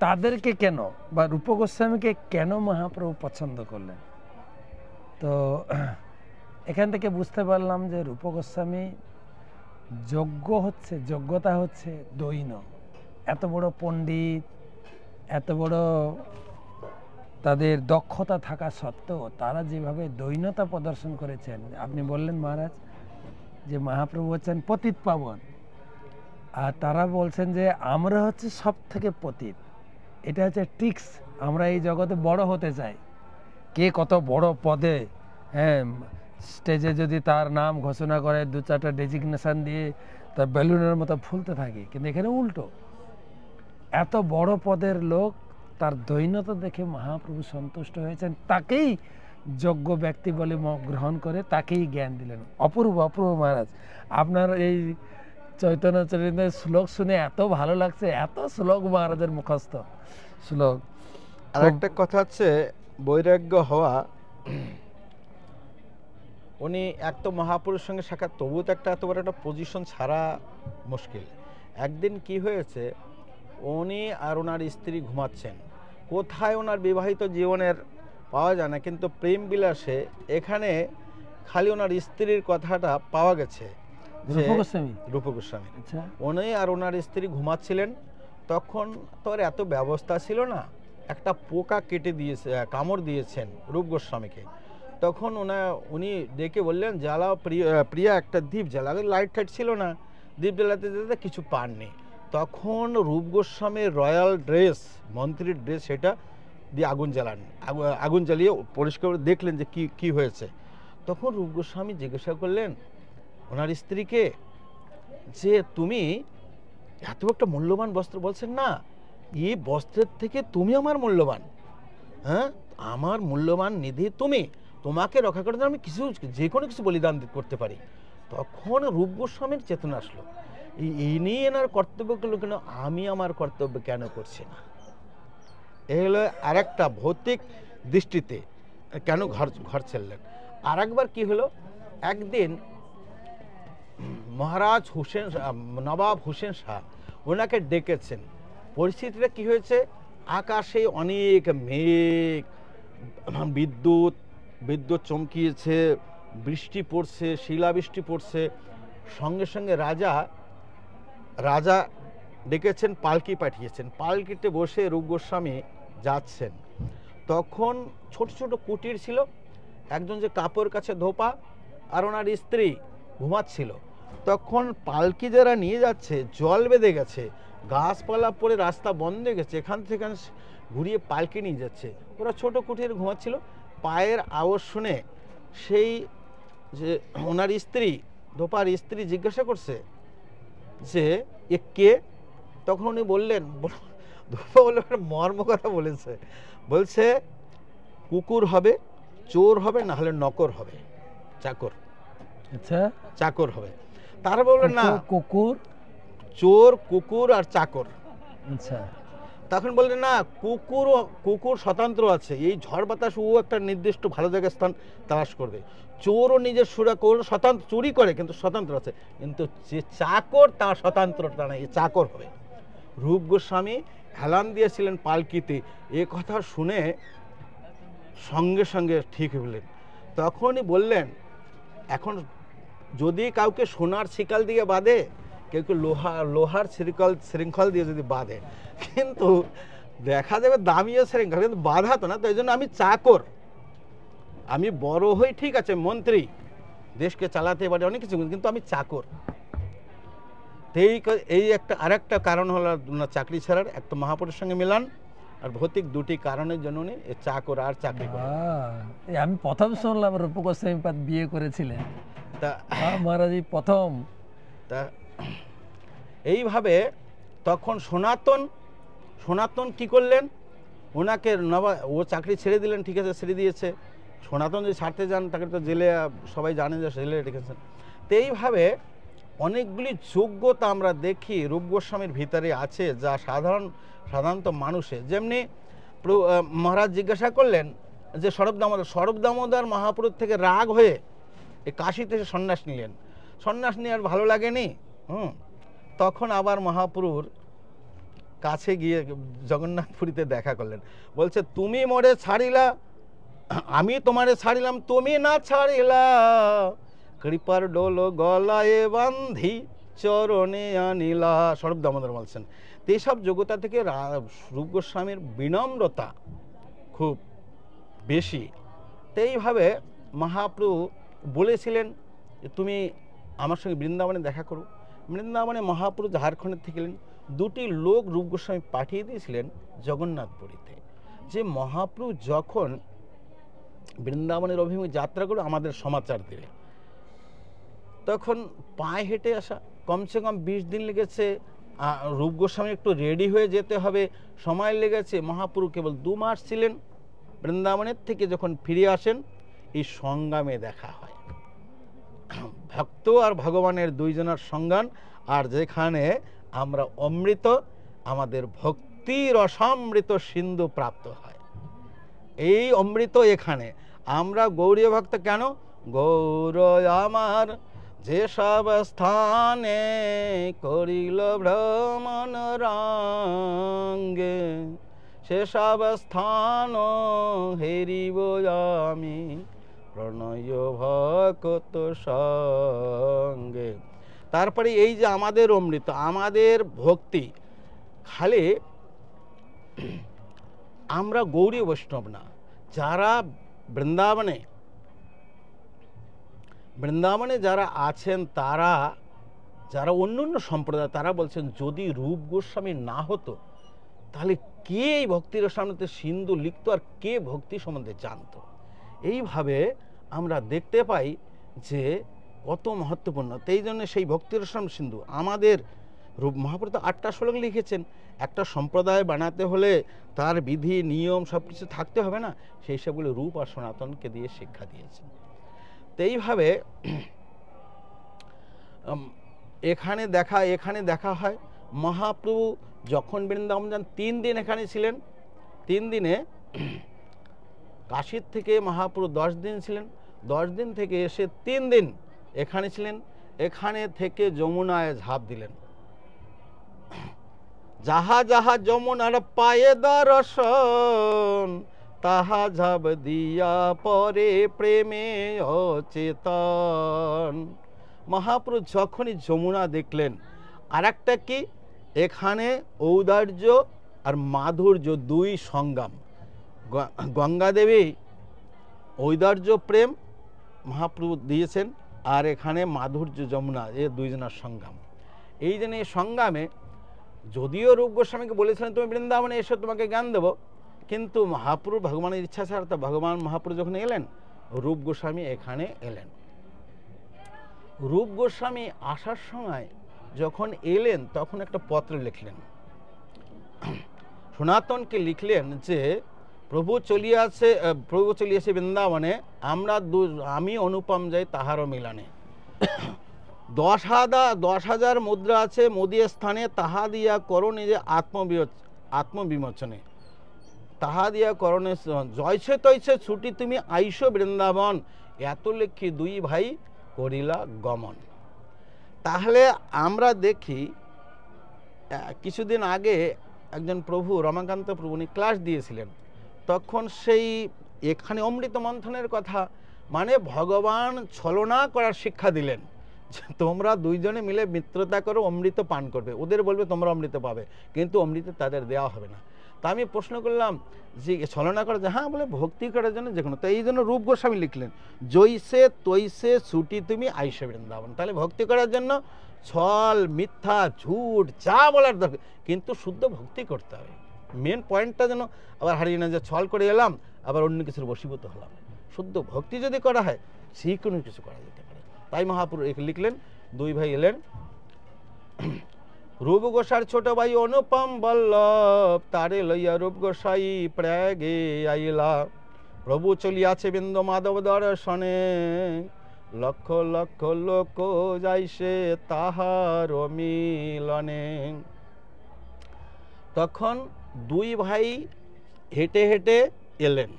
তাদেরকে কেন, বা রূপ গোস্বামীকে কেন মহাপ্রভু পছন্দ করলেন? তো এখান থেকে বুঝতে পারলাম যে রূপ গোস্বামী যোগ্যতা হচ্ছে দৈন। এত বড় পণ্ডিত, এত বড় তাদের দক্ষতা থাকা সত্ত্বেও তারা যেভাবে দৈন্যতা প্রদর্শন করেছেন, আপনি বললেন মহারাজ যে মহাপ্রভু হচ্ছেন পতিত পাবন, আর তারা বলছেন যে আমরা হচ্ছে সব থেকে পতিত। এটা হচ্ছে টিক্স, আমরা এই জগতে বড় হতে চাই, কে কত বড় পদে, হ্যাঁ, স্টেজে যদি তার নাম ঘোষণা করে, দু চারটা ডেজিগনেশন দিয়ে তার বেলুনের মতো ফুলতে থাকে, কিন্তু এখানে উল্টো, এত বড় পদের লোক তার দৈন্যতা দেখে মহাপ্রভু সন্তুষ্ট হয়েছেন, তাকেই যোগ্য ব্যক্তি বলে গ্রহণ করে তাকেই জ্ঞান দিলেন। অপূর্ব অপূর্ব মহারাজ, আপনার এই চৈতন্য চরিত্রের শ্লোক শুনে এত ভালো লাগছে, এত শ্লোক মহারাজের মুখস্থ শ্লোক। আর একটা কথা হচ্ছে বৈরাগ্য হওয়া, উনি এক তো মহাপুরুষের সঙ্গে সাক্ষাৎ, তবুও তো এত বড় একটা পজিশন ছাড়া মুশকিল। একদিন কি হয়েছে, উনি আর ওনার স্ত্রী ঘুমাচ্ছেন, কোথায় ওনার বিবাহিত জীবনের পাওয়া যায় না, কিন্তু প্রেম বিলাসে এখানে খালি ওনার স্ত্রীর কথাটা পাওয়া গেছে। রূপ গোস্বামী, উনি আর ওনার স্ত্রী ঘুমাচ্ছিলেন, তখন তো আর এত ব্যবস্থা ছিল না, একটা পোকা কেটে দিয়েছে, কামড় দিয়েছেন রূপ গোস্বামীকে। তখন উনি ডেকে বললেন জ্বালাও প্রিয়া একটা দ্বীপ জ্বালাও, লাইট টাইট ছিল না, দ্বীপ জ্বালাতে যেতে কিছু পাননি। তখন রূপ গোস্বামীর রয়্যাল ড্রেস, মন্ত্রীর ড্রেস, সেটা দিয়ে আগুন জ্বালান, আগুন জ্বালিয়ে পরিষ্কার করে দেখলেন যে কি হয়েছে। তখন রূপ গোস্বামী জিজ্ঞাসা করলেন ওনার স্ত্রীকে যে তুমি এত একটা মূল্যবান বস্ত্র, বলছেন না এই বস্ত্রের থেকে তুমি আমার মূল্যবান, হ্যাঁ, আমার মূল্যবান নিধি তুমি, তোমাকে রক্ষা করার জন্য আমি যে কোনো কিছু বলিদান করতে পারি। তখন রূপ গোস্বামীর চেতনা আসলো, ইনি এনার কর্তব্য করলো কেন, আমি আমার কর্তব্য কেন করছি না। এ হলো আর একটা ভৌতিক দৃষ্টিতে কেন ঘর ছেড়লেন। আর একবার কি হলো, একদিন মহারাজ নবাব হুসেন শাহ ওনাকে ডেকেছেন। পরিস্থিতিটা কি হয়েছে, আকাশে অনেক মেঘ, বিদ্যুৎ চমকিয়েছে, বৃষ্টি পড়ছে, শিলাবৃষ্টি পড়ছে। সঙ্গে সঙ্গে রাজা ডেকেছেন, পালকি পাঠিয়েছেন। পালকিতে বসে রূপ গোস্বামী যাচ্ছেন। তখন ছোট ছোট কুটির ছিল, একজন যে কাপড় কাছে ধোপা আর ওনার স্ত্রী ঘুমাচ্ছিল। তখন পালকি যারা নিয়ে যাচ্ছে জল বেঁধে গেছে, গাছপালা পড়ে রাস্তা বন্ধ হয়ে গেছে, এখান থেকে ঘুরিয়ে পালকি নিয়ে যাচ্ছে। ওরা ছোট কুটির ঘুমাচ্ছিল, পায়ের আওয়াজ শুনে সেই যে ওনার স্ত্রী, ধোপার স্ত্রী জিজ্ঞাসা করছে যে এ কে? তখন উনি বললেন, ধোপা বলে মর্ম কথা বলেছে, বলছে কুকুর হবে, চোর হবে, না হলে নকর হবে, চাকর। আচ্ছা, চাকর হবে। তারা বললেন না, কুকুর, চোর, কুকুর আর চাকর। আচ্ছা। তখন বললেন না, কুকুর স্বতন্ত্র আছে, এই ঝড় বাতাস ও একটা নির্দিষ্ট ভালো জায়গায় স্থান তালাশ করবে। চোরও নিজের স্বতন্ত্র, চুরি করে কিন্তু স্বতন্ত্র আছে, কিন্তু যে চাকর তার স্বতন্ত্রতা নেই, চাকর হবে। রূপ গোস্বামী হেলান দিয়েছিলেন পালকিতে, এ কথা শুনে সঙ্গে সঙ্গে ঠিক হলেন। তখনই বললেন, এখন যদি কাউকে সোনার শিকল দিয়ে বাঁধে, কেউ কেউ লোহার শৃঙ্খল দিয়ে যদি বাঁধে, কিন্তু দেখা যাবে দামিও শৃঙ্খল, কিন্তু বাধা তো না। তো এই জন্য আমি চাকর, আমি বড় হই ঠিক আছে, মন্ত্রী, দেশকে চালাতে পারি অনেক কিছু, কিন্তু আমি চাকর। এই একটা আরেকটা কারণ হলো চাকরি ছাড়ার, একটা মহাপুরুষের সঙ্গে মিলান, আর ভৌতিক দুটি কারণের জন্য উনি চাকর আর চাকরি করেন। আমি প্রথম শুনলাম রূপ গোস্বামী পাদ বিয়ে করেছিলেন, তা মহারাজ প্রথম। তা এইভাবে তখন সনাতন কি করলেন, ওনাকে ও চাকরি ছেড়ে দিলেন, ঠিক আছে ছেড়ে দিয়েছে। সনাতন যদি ছাড়তে যান তাকে তো জেলে, সবাই জানে যে জেলে রেখেছেন। তো এইভাবে অনেকগুলি যোগ্যতা আমরা দেখি রূপ গোস্বামীর ভিতরে আছে, যা সাধারণত মানুষের, যেমনি মহারাজ জিজ্ঞাসা করলেন যে শরৎ দামোদর মহাপুরুষ থেকে রাগ হয়ে এই কাশীতে সন্ন্যাস নিলেন, সন্ন্যাস নিয়ে আর ভালো লাগেনি। তখন আবার মহাপুরুর কাছে গিয়ে জগন্নাথপুরীতে দেখা করলেন, বলছে তুমি মোরে ছাড়িলা, আমি তোমারে ছাড়িলাম, তুমি না ছাড়িলা, কৃপার ডোল গলায় বান্ধি চরণে আনিলা। শরৎ দামোদর বলছেন। তো এইসব যোগ্যতা থেকে রূপ গোস্বামীর বিনম্রতা খুব বেশি। তো এইভাবে মহাপ্রভু বলেছিলেন যে তুমি আমার সঙ্গে বৃন্দাবনে দেখা করো। বৃন্দাবনে মহাপ্রভু ঝাড়খণ্ডের থেকে এলেন, দুটি লোক রূপ গোস্বামী পাঠিয়ে দিয়েছিলেন জগন্নাথপুরীতে, যে মহাপ্রভু যখন বৃন্দাবনের অভিমুখে যাত্রা করে আমাদের সমাচার দেবে। তখন পায়ে হেঁটে আসা, কমসে কম 20 দিন লেগেছে। রূপ গোস্বামী একটু রেডি হয়ে যেতে হবে, সময় লেগেছে। মহাপ্রভু কেবল 2 মাস ছিলেন বৃন্দাবনের থেকে, যখন ফিরে আসেন এই সংগ্রামে দেখা হয়, ভক্ত আর ভগবানের দুইজনের সংগ্রাম। আর যেখানে আমরা অমৃত, আমাদের ভক্তির রসামৃত সিন্ধু প্রাপ্ত হয়, এই অমৃত এখানে। আমরা গৌরীয় ভক্ত কেন? গৌর আমার যেসব স্থানে করিল ভ্রমণ রাঙ্গে, সেসব স্থান হেরিব আমি প্রণয় ভক্ত সঙ্গে। তারপরে এই যে আমাদের অমৃত, আমাদের ভক্তি, খালি আমরা গৌরী বৈষ্ণব না, যারা বৃন্দাবনে যারা আছেন, তারা যারা অন্য সম্প্রদায়, তারা বলছেন যদি রূপ গোস্বামী না হতো তাহলে কে এই ভক্তির সামনে সিন্ধু লিখতো, আর কে ভক্তি সম্বন্ধে জানতো। এইভাবে আমরা দেখতে পাই যে কত মহত্বপূর্ণ। এই জন্য সেই ভক্তির রসায়ন সিন্ধু আমাদের রূপ মহাপ্রভু 8টা শ্লোক লিখেছেন। একটা সম্প্রদায় বানাতে হলে তার বিধি নিয়ম সব কিছু থাকতে হবে না, সেই সবগুলো রূপ আর সনাতনকে দিয়ে শিক্ষা দিয়েছেন। তো এইভাবে এখানে দেখা হয় মহাপ্রভু যখন বৃন্দাবন যান, 3 দিন এখানে ছিলেন। 3 দিনে কাশীর থেকে মহাপ্রভু 10 দিন ছিলেন। 10 দিন থেকে এসে 3 দিন এখানে ছিলেন। এখানে থেকে যমুনায় ঝাঁপ দিলেন। যাহা যাহা যমুনার পায়ে দর্শন, তাহা ঝাঁপ দিয়া পরে প্রেমে অচেতন। মহাপ্রভু যখনই যমুনা দেখলেন, আর একটা কি, এখানে ঔদার্য আর মাধুর্য দুই সংগ্রাম। গঙ্গা দেবী ঔদার্য প্রেম মহাপ্রভু দিয়েছেন, আর এখানে মাধুর্য যমুনা, এ দুইজনের সংগ্রাম। এই জন্য এই সংগ্রামে যদিও রূপ গোস্বামীকে বলেছিলেন তুমি বৃন্দাবনে এসে তোমাকে জ্ঞান দেবো, কিন্তু মহাপ্রভু ভগবানের ইচ্ছা ছাড়া তো ভগবান মহাপ্রভু যখন এলেন, রূপ গোস্বামী এখানে এলেন। রূপ গোস্বামী আসার সময় যখন এলেন তখন একটা পত্র লিখলেন, সনাতনকে লিখলেন যে প্রভু চলিয়াছে বৃন্দাবনে, আমি অনুপম যাই তাহারও মিলনে। 10,000 মুদ্রা আছে মোদী স্থানে, তাহা দিয়া করো নিজে আত্মবিমোচনে। তাহা দিয়া করণে জয়ছে তৈছে ছুটি তুমি আইসো বৃন্দাবন, এত লেখি দুই ভাই করিলা গমন। তাহলে আমরা দেখি কিছুদিন আগে একজন প্রভু রমাকান্ত প্রভু উনি ক্লাস দিয়েছিলেন, তখন সেই এখানে অমৃত মন্থনের কথা, মানে ভগবান ছলনা করার শিক্ষা দিলেন, তোমরা দুইজনে মিলে মিত্রতা করো, অমৃত পান করবে, ওদের বলবে তোমরা অমৃত পাবে, কিন্তু অমৃত তাদের দেওয়া হবে না। তা আমি প্রশ্ন করলাম যে ছলনা করা যায়? হ্যাঁ, বলে ভক্তি করার জন্য যে কোনো। তো এই জন্য রূপ গোস্বামী লিখলেন জৈসে তৈসে ছুটি তুমি আইসে বৃন্দাবন। তাহলে ভক্তি করার জন্য ছল, মিথ্যা, ঝুট যা বলার দরকার, কিন্তু শুদ্ধ ভক্তি করতে হবে। মেন পয়েন্টটা যেন আবার হারিয়ে না, যে ছল করে এলাম আবার অন্য কিছুর বশীভূত হলাম। শুদ্ধ ভক্তি যদি করা হয় যে কোনো কিছু করা যেতে পারে। তাই মহাপুরুষ লিখলেন, দুই ভাই এলেন। রূপ গোসার ছোট ভাই অনুপম বল্লভ, তারে লইয়া রূপ গোসাই প্রয়াগে আইলা। প্রভু চলিয়াছে বিন্দু মাধব দর্শনে, লক্ষ লক্ষ লোক যাইছে তাহার মিলনে। তখন দুই ভাই হেঁটে হেঁটে এলেন,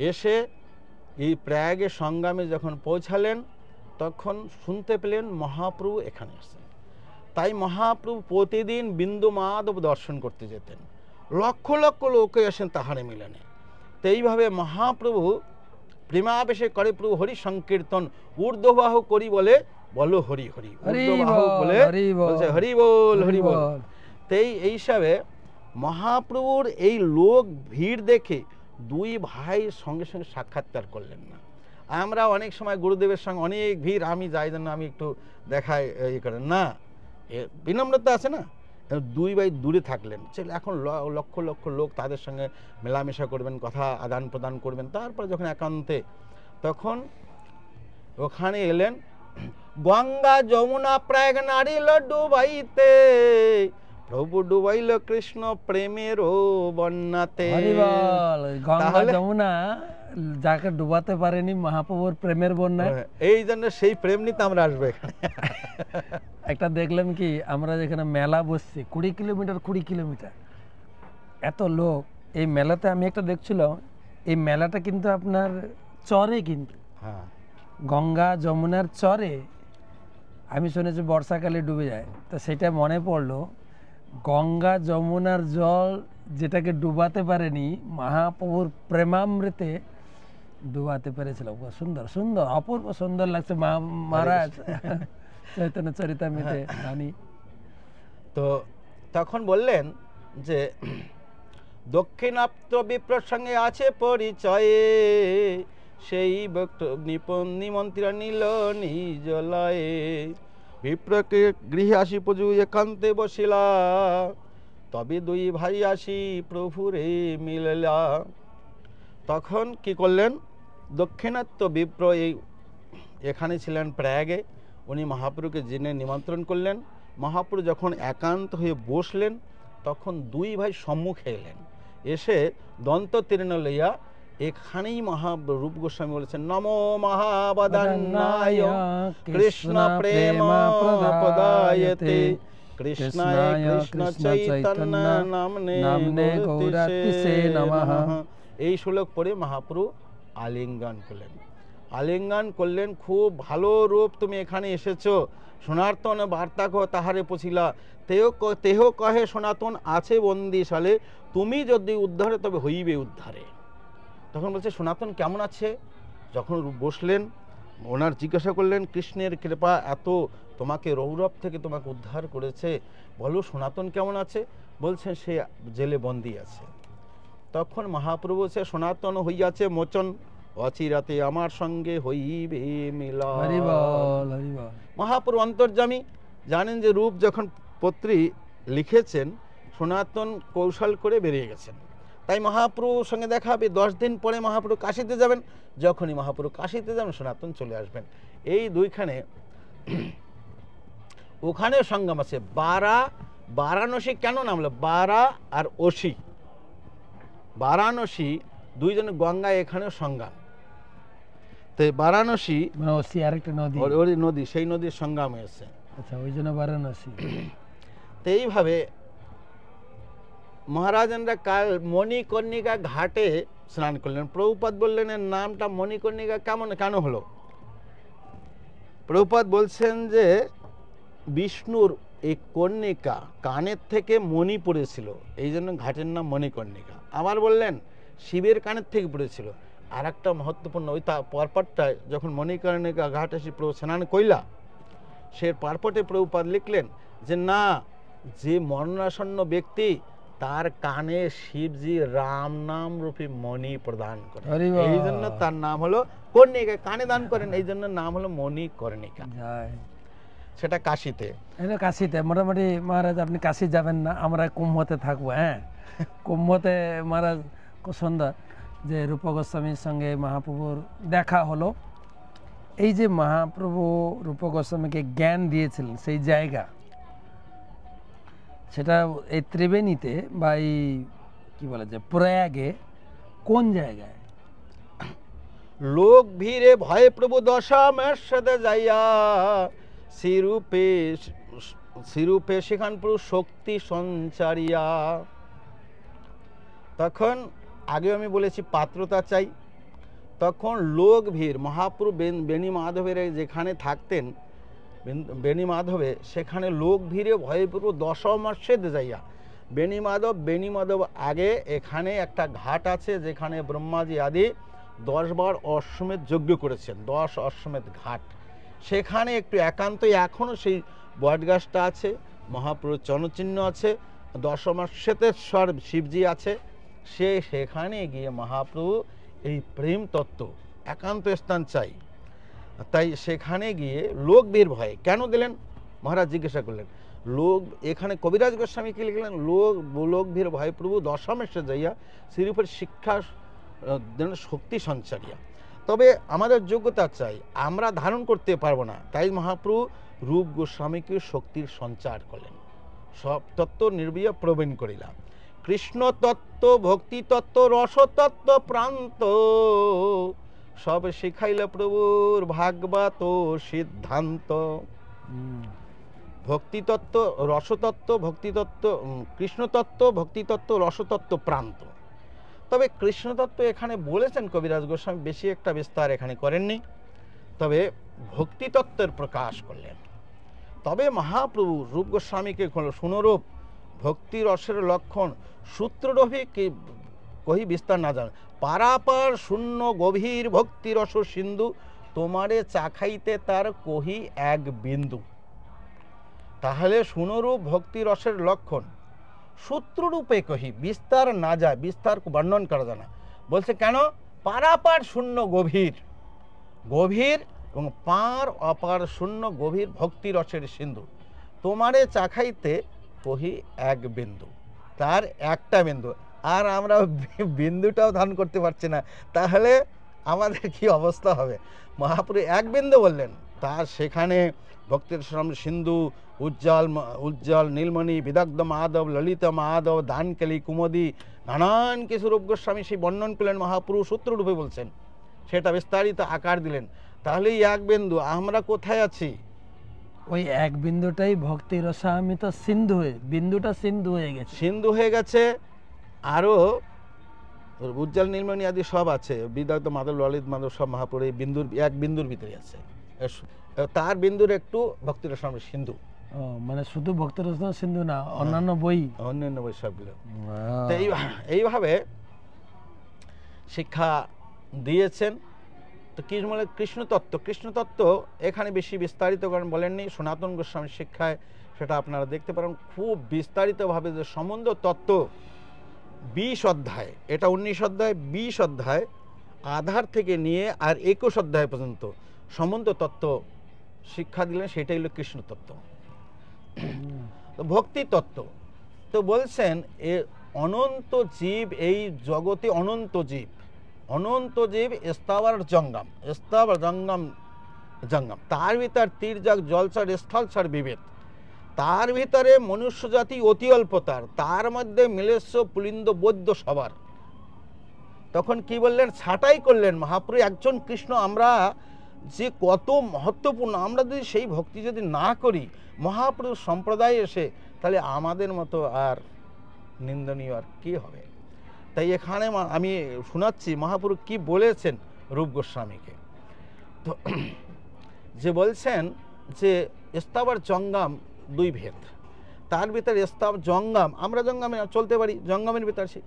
এসে এই প্রয়াগে সংগ্রামে যখন পৌঁছালেন তখন শুনতে পেলেন মহাপ্রভু এখানে আসেন। তাই মহাপ্রভু প্রতিদিন বিন্দু মাধব দর্শন করতে যেতেন, লক্ষ লক্ষ লোকে আসেন তাহারে মিলনে। তো এইভাবে মহাপ্রভু প্রেমাবেশে করে প্রভু হরি সংকীর্তন, ঊর্ধ্ববাহ করি বলে বলো হরি হরি, ঊর্ধ্ববাহ বলে বলছে হরি বল হরি বল। তাই এই হিসাবে মহাপ্রভুর এই লোক ভিড় দেখে দুই ভাই সঙ্গে সঙ্গে সাক্ষাৎকার করলেন না। আমরা অনেক সময় গুরুদেবের সঙ্গে অনেক ভিড়, আমি যাই জন্য আমি একটু দেখাই ইয়ে করেন না, বিনম্রতা আছে না। দুই ভাই দূরে থাকলেন, এখন লক্ষ লক্ষ লোক তাদের সঙ্গে মেলামেশা করবেন, কথা আদান প্রদান করবেন। তারপরে যখন একান্তে তখন ওখানে এলেন। গঙ্গা যমুনা প্রয়াগ নারিল ডুবাইতে, প্রভু ডুবাইল কৃষ্ণ প্রেমের বন্যাতে। গঙ্গা যমুনা যাকে ডুবাতে পারেনি মহাপ্রভুর প্রেমের বন্যায়, এই জন্য সেই প্রেম নিতে আমরা আসবো এখানে। একটা দেখলাম কি, আমরা যেখানে মেলা বসছি 20 কিলোমিটার এত লোক, এই মেলাতে আমি একটা দেখছিলাম, এই মেলাটা কিন্তু আপনার চরে, কিন্তু গঙ্গা যমুনার চরে। আমি শুনেছি বর্ষাকালে ডুবে যায়, তো সেটা মনে পড়লো, গঙ্গা যমুনার জল যেটাকে ডুবাতে পারেনি মহাপ্রভুর প্রেমামৃতে ডুবাতে পেরেছিল। সুন্দর সুন্দর অপূর্ব সুন্দর লাগছে মহারাজ চৈতন্য চরিতামৃতে জানি। তো তখন বললেন যে দক্ষিণাপ্ত বিপ্র সঙ্গে আছে পরিচয়ে, সেই নিমন্ত্রণ নিল নিজ লয়ে। বিপ্রকে গৃহে আসি পুজো একান্তে বসিলা, তবে দুই ভাই আসি প্রভুরে মিললা। তখন কি করলেন, দক্ষিণাত্য বিপ্র এখানে ছিলেন প্রয়াগে, উনি মহাপ্রভুকে জেনে নিমন্ত্রণ করলেন। মহাপ্রভু যখন একান্ত হয়ে বসলেন তখন দুই ভাই সম্মুখে এলেন, এসে দন্ত তীর্ণ লইয়া এখানেই মহারূপ গোস্বামী বলেছেন, নমো মহাবদান্নায় কৃষ্ণ প্রেম প্রদায়তে, কৃষ্ণায় কৃষ্ণ চৈতন্য নামনে গৌরাতিসে নমঃ। এই শ্লোক পড়ে মহাপ্রভু আলিঙ্গন করলেন। আলিঙ্গন করলেন, খুব ভালো রূপ তুমি এখানে এসেছো, সনাতন বার্তা কহ তাহারে পছিলা, তেহ কহে সনাতন আছে বন্দিশালে, তুমি যদি উদ্ধারে তবে হইবে উদ্ধারে। তখন বলছে সনাতন কেমন আছে? যখন বসলেন ওনার জিজ্ঞাসা করলেন, কৃষ্ণের কৃপা এত তোমাকে রৌরব থেকে তোমাকে উদ্ধার করেছে, বলো সনাতন কেমন আছে? বলছে সে জেলে বন্দি আছে। তখন মহাপ্রভু সে সনাতন হইয়াছে মোচন, অচিরাতে আমার সঙ্গে হইবে মিলন। হরি বল, হরি বল। মহাপ্রভু অন্তর্যামী, জানেন যে রূপ যখন পত্রী লিখেছেন, সনাতন কৌশল করে বেরিয়ে গেছেন। তাই মহাপ্রভুর সঙ্গে দেখা হবে 10 দিন পরে। মহাপ্রভু কাশীতে যাবেন, যখনই মহাপ্রভু কাশীতে যাবেন সনাতন চলে আসবেন। এই দুইখানে ওখানে সঙ্গম আছে। বারাণসী কেন নাম হলো? বারা আর অসি, বারাণসী দুইজনে গঙ্গায় এখানে সঙ্গম। তো বারাণসী মানে ওসি আরেকটা নদী, ওই নদী, সেই নদীর সঙ্গম হয়েছে। আচ্ছা, ওই জন্য বারাণসী। তো এইভাবে মহারাজেন্দ্রা কাল মণিকর্ণিকা ঘাটে স্নান করলেন। প্রভুপাদ বললেন এর নামটা মণিকর্ণিকা কেন হলো? প্রভুপাদ বলছেন যে বিষ্ণুর এই কর্ণিকা কানের থেকে মণি পড়েছিল, এই জন্য ঘাটের নাম মণিকর্ণিকা। আবার বললেন শিবের কানের থেকে পড়েছিল। আর একটা মহত্বপূর্ণ, ওই পরপরটায় যখন মণিকর্ণিকা ঘাট এসে প্রভু স্নান কইলা, সে পরপটে প্রভুপাদ লিখলেন যে না, যে মরণাসন্ন ব্যক্তি তার কানে শিবজি রাম নাম রূপী মণি প্রদান করে, এই জন্য তার নাম হলো কর্ণিকা। কানে দান করেন, এই জন্য নাম হলো মণিকর্ণিকা। সেটা কাশীতে। এটা কাশীতে। মোটামুটি মহারাজ আপনি কাশী যাবেন না, আমরা কুম্ভতে থাকবো। হ্যাঁ, কুম্ভতে মহারাজ খুব সুন্দর যে রূপ গোস্বামীর সঙ্গে মহাপ্রভুর দেখা হলো। এই যে মহাপ্রভু রূপ গোস্বামীকে জ্ঞান দিয়েছিলেন সেই জায়গা, সেটা এই ত্রিবেণীতে বা এই কি বলা যায় প্রয়াগে কোন জায়গায়? লোক ভিড়ে ভয়ে প্রভু দশমের সাথে যাইয়া শ্রীরূপে সেখান প্রভু শক্তি সঞ্চারিয়া। তখন আগে আমি বলেছি পাত্রতা চাই। তখন লোক ভিড়, মহাপ্রভু বেণী মাধবের যেখানে থাকতেন বেণী মাধবে, সেখানে লোক ভিড়ে ভয়ে প্রভু দশমের যাইয়া। বেণী মাধব আগে এখানে একটা ঘাট আছে যেখানে ব্রহ্মাজি আদি 10 বার অশ্বমেধ যজ্ঞ করেছেন, 10 অশ্বমেধ ঘাট। সেখানে একটু একান্তই এখনও সেই বটগাছটা আছে, মহাপ্রভুর চরণচিহ্ন আছে, দশমাশ্বেতেশ্বর শিবজি আছে। সেখানে গিয়ে মহাপ্রভু এই প্রেম তত্ত্ব একান্ত স্থান চাই। তাই সেখানে গিয়ে লোক বীর ভয়ে কেন দিলেন? মহারাজ জিজ্ঞাসা করলেন। লোক, এখানে কবিরাজ গোস্বামী কি লিখলেন? লোক বীর ভয় প্রভু দশমেশ্বর যাইয়া শ্রীরূপের শিক্ষা শক্তি সঞ্চারিয়া। তবে আমাদের যোগ্যতা চাই, আমরা ধারণ করতে পারবো না। তাই মহাপ্রভু রূপ গোস্বামীকে শক্তির সঞ্চার করলেন। সব তত্ত্ব নির্বিয়া প্রবীণ করিলাম। কৃষ্ণ তত্ত্ব, ভক্তি তত্ত্ব, রসতত্ত্ব প্রান্ত সব শিখাইল প্রভুর ভাগবত সিদ্ধান্ত। ভক্তিতত্ত্ব, রসতত্ত্ব, ভক্তিতত্ত্ব, কৃষ্ণতত্ত্ব, ভক্তিতত্ত্ব, রসতত্ত্ব প্রান্ত। তবে কৃষ্ণতত্ত্ব এখানে বলেছেন কবিরাজ গোস্বামী, বেশি একটা বিস্তার এখানে করেননি, তবে ভক্তিতত্ত্বের প্রকাশ করলেন। তবে মহাপ্রভু রূপ গোস্বামীকে সুনরূপ ভক্তি রসের লক্ষণ সূত্ররভি কহি বিস্তার না জান। পারাপার শূন্য গভীর ভক্তি রস সিন্ধু, তোমারে চাখাইতে তার কহি এক বিন্দু। তাহলে সুনরূপ ভক্তি রসের লক্ষণ সূত্ররূপে কহি, বিস্তার না যায়, বিস্তার বর্ণন করা যায় না। বলছে কেন? পারাপার শূন্য গভীর, গভীর এবং পার অপার শূন্য গভীর ভক্তি রসের সিন্ধু, তোমারে চাখাইতে কহি এক বিন্দু, তার একটা বিন্দু। আর আমরা বিন্দুটাও ধারণ করতে পারছি না, তাহলে আমাদের কি অবস্থা হবে? মহাপ্রভু এক বিন্দু বললেন, তার সেখানে ভক্তির সিন্ধু, উজ্জ্বল নীলমণি, বিদগ্ধ মাধব, ললিত মাধব, দানকেলি, কুমদি, নানান কিছু রূপ গোস্বামী সেই বর্ণন করলেন। মহাপ্রভু সূত্ররূপে বলছেন, সেটা বিস্তারিত আকার দিলেন। তাহলে এক বিন্দু, আমরা কোথায় আছি? ওই এক বিন্দুটাই ভক্তি রসামিত সিন্ধু হয়ে, বিন্দুটা সিন্ধু হয়ে গেছে, সিন্ধু হয়ে গেছে। আরও উজ্জ্বল নীলমণি আদি সব আছে, বিদগ্ধ মাধব, ললিত মাধব সব মহাপ্রভু এই বিন্দুর, এক বিন্দুর ভিতরে আছে। তার বিন্দুর একটু ভক্তি রসামি সিন্ধু। মানে শুধু ভক্তি রসামি সিন্ধু না, অন্যান্য বই, অন্যান্য বই সবগুলো। এইভাবে শিক্ষা দিয়েছেন। তো কি বলে কৃষ্ণতত্ত্ব এখানে বেশি বিস্তারিত কারণ বলেননি, সনাতন গোস্বামীর শিক্ষায় সেটা আপনারা দেখতে পারেন খুব বিস্তারিতভাবে যে সম্বন্ধ তত্ত্ব 20 অধ্যায়, এটা 19 অধ্যায়, 20 অধ্যায় আধার থেকে নিয়ে আর 21 অধ্যায় পর্যন্ত সম্বন্ধ তত্ত্ব শিক্ষা দিলেন, সেটাই হলো কৃষ্ণতত্ত্ব। তো ভক্তি তত্ত্ব তো বলছেন এ অনন্ত জীব, এই জগতে অনন্ত জীব স্থাবর জঙ্গম, তার ভিতর তীর্যক জলচর স্থলচর বিভেদ, তার ভিতরে মনুষ্য জাতি অতি অল্পতার, তার মধ্যে মিলেস্য পুলিন্দ বৈদ্য সবার। তখন কি বললেন, ছাঁটাই করলেন মহাপ্রভু একজন কৃষ্ণ আমরা যে কত মহত্বপূর্ণ, আমরা যদি সেই ভক্তি যদি না করি মহাপ্রভু সম্প্রদায় এসে, তাহলে আমাদের মতো আর নিন্দনীয় আর কি হবে। তাই এখানে আমি শোনাচ্ছি মহাপ্রভু কি বলেছেন রূপ গোস্বামীকে। তো যে বলছেন যে স্থাবর জঙ্গম 2 ভেদ, তার ভিতরে জঙ্গম, আমরা জঙ্গমে চলতে পারি, জঙ্গমের ভিতর আছি,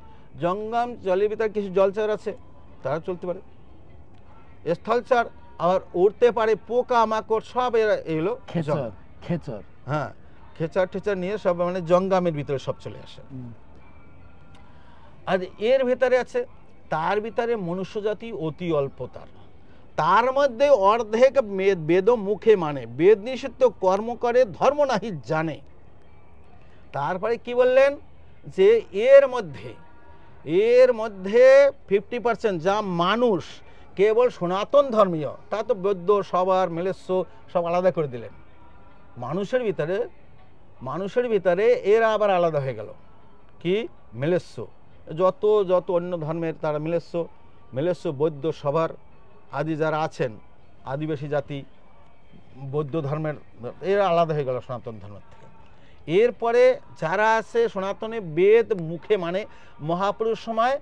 জঙ্গম জলের ভিতরে কিছু জলচর আছে তারা চলতে পারে, স্থলচর আবার উড়তে পারে, পোকা মাকড় সব এলো খেচর, হ্যাঁ খেচার ঠেচার নিয়ে সব মানে জঙ্গমের ভিতরে সব চলে আসে। আর এর ভিতরে আছে, তার ভিতরে মনুষ্য জাতি অতি অল্পতার, তার মধ্যে অর্ধেক বেদ মুখে মানে, বেদ নিষিদ্ধ কর্ম করে ধর্ম নাহি জানে। তারপরে কি বললেন যে এর মধ্যে 50% যা মানুষ কেবল সনাতন ধর্মীয়, তা তো বৌদ্ধ সবার মিলেস্য সব আলাদা করে দিলেন। মানুষের ভিতরে এরা আবার আলাদা হয়ে গেল, কি মিলেস্য, যত অন্য ধর্মের তারা মিলেস্য বৌদ্ধ সবার আদি যারা আছেন আদিবাসী জাতি বৌদ্ধ ধর্মের, এরা আলাদা হয়ে গেল সনাতন ধর্মের থেকে। এরপরে যারা আছে সনাতনে বেদ মুখে মানে, মহাপুরুষ সময়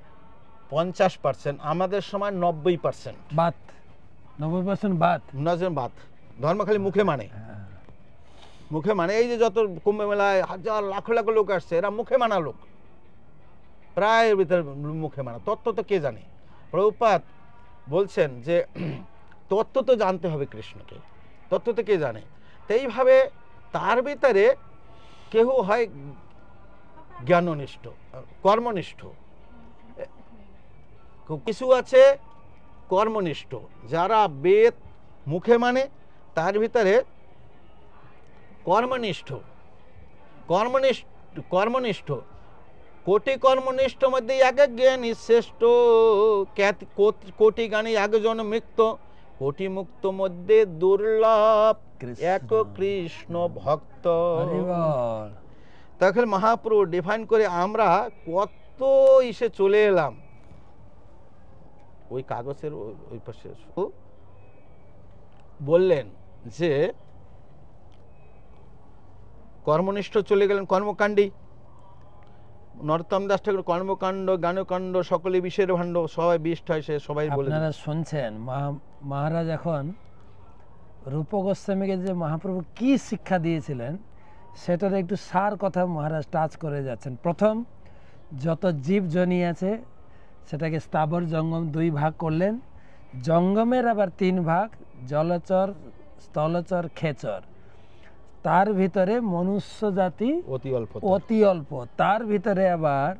50%, আমাদের সময় 90% বাত, 90% বাত, ধর্ম খালি মুখে মানে, মুখে মানে। এই যে যত কুম্ভ মেলায় হাজার লাখ লাখ লোক আসছে, এরা মুখে মানা লোক, প্রায় ভিতরে মুখে মানা, তত্ত্ব তো কে জানে। প্রভুপাদ বলছেন যে তত্ত্ব তো জানতে হবে কৃষ্ণকে, তত্ত্ব তো কে জানে। তো এইভাবে তার ভিতরে কেহ হয় জ্ঞাননিষ্ঠ, কর্মনিষ্ঠ, কিছু আছে কর্মনিষ্ঠ, যারা বেদ মুখে মানে, তার ভিতরে কর্মনিষ্ঠ কোটি কর্মনিষ্ঠ মধ্যে এক জ্ঞানী শ্রেষ্ঠ, কোটি জ্ঞানী একজন মুক্ত, কোটি মুক্ত মধ্যে দুর্লভ এক কৃষ্ণ ভক্ত। তখন মহাপ্রভু ডিফাইন করে আমরা কত ইসে চলে এলাম, ওই কাগজের ওই পাশে বললেন যে কর্মনিষ্ঠ চলে গেলেন কর্মকাণ্ডী, নরোত্তম দাস ঠাকুর কর্মকাণ্ড জ্ঞানকাণ্ড সকলে বিষের ভাণ্ড, সবাই বিষ্ট হয়, সে সবাই বলে। আপনারা শুনছেন মহারাজ এখন রূপ গোস্বামীকে যে মহাপ্রভু কি শিক্ষা দিয়েছিলেন সেটার একটু সার কথা মহারাজ টাচ করে যাচ্ছেন। প্রথম যত জীব জনি আছে সেটাকে স্থাবর জঙ্গম 2 ভাগ করলেন, জঙ্গমের আবার 3 ভাগ, জলচর স্থলচর খেচর, তার ভিতরে মনুষ্য জাতি অতি অল্প, তার ভিতরে আবার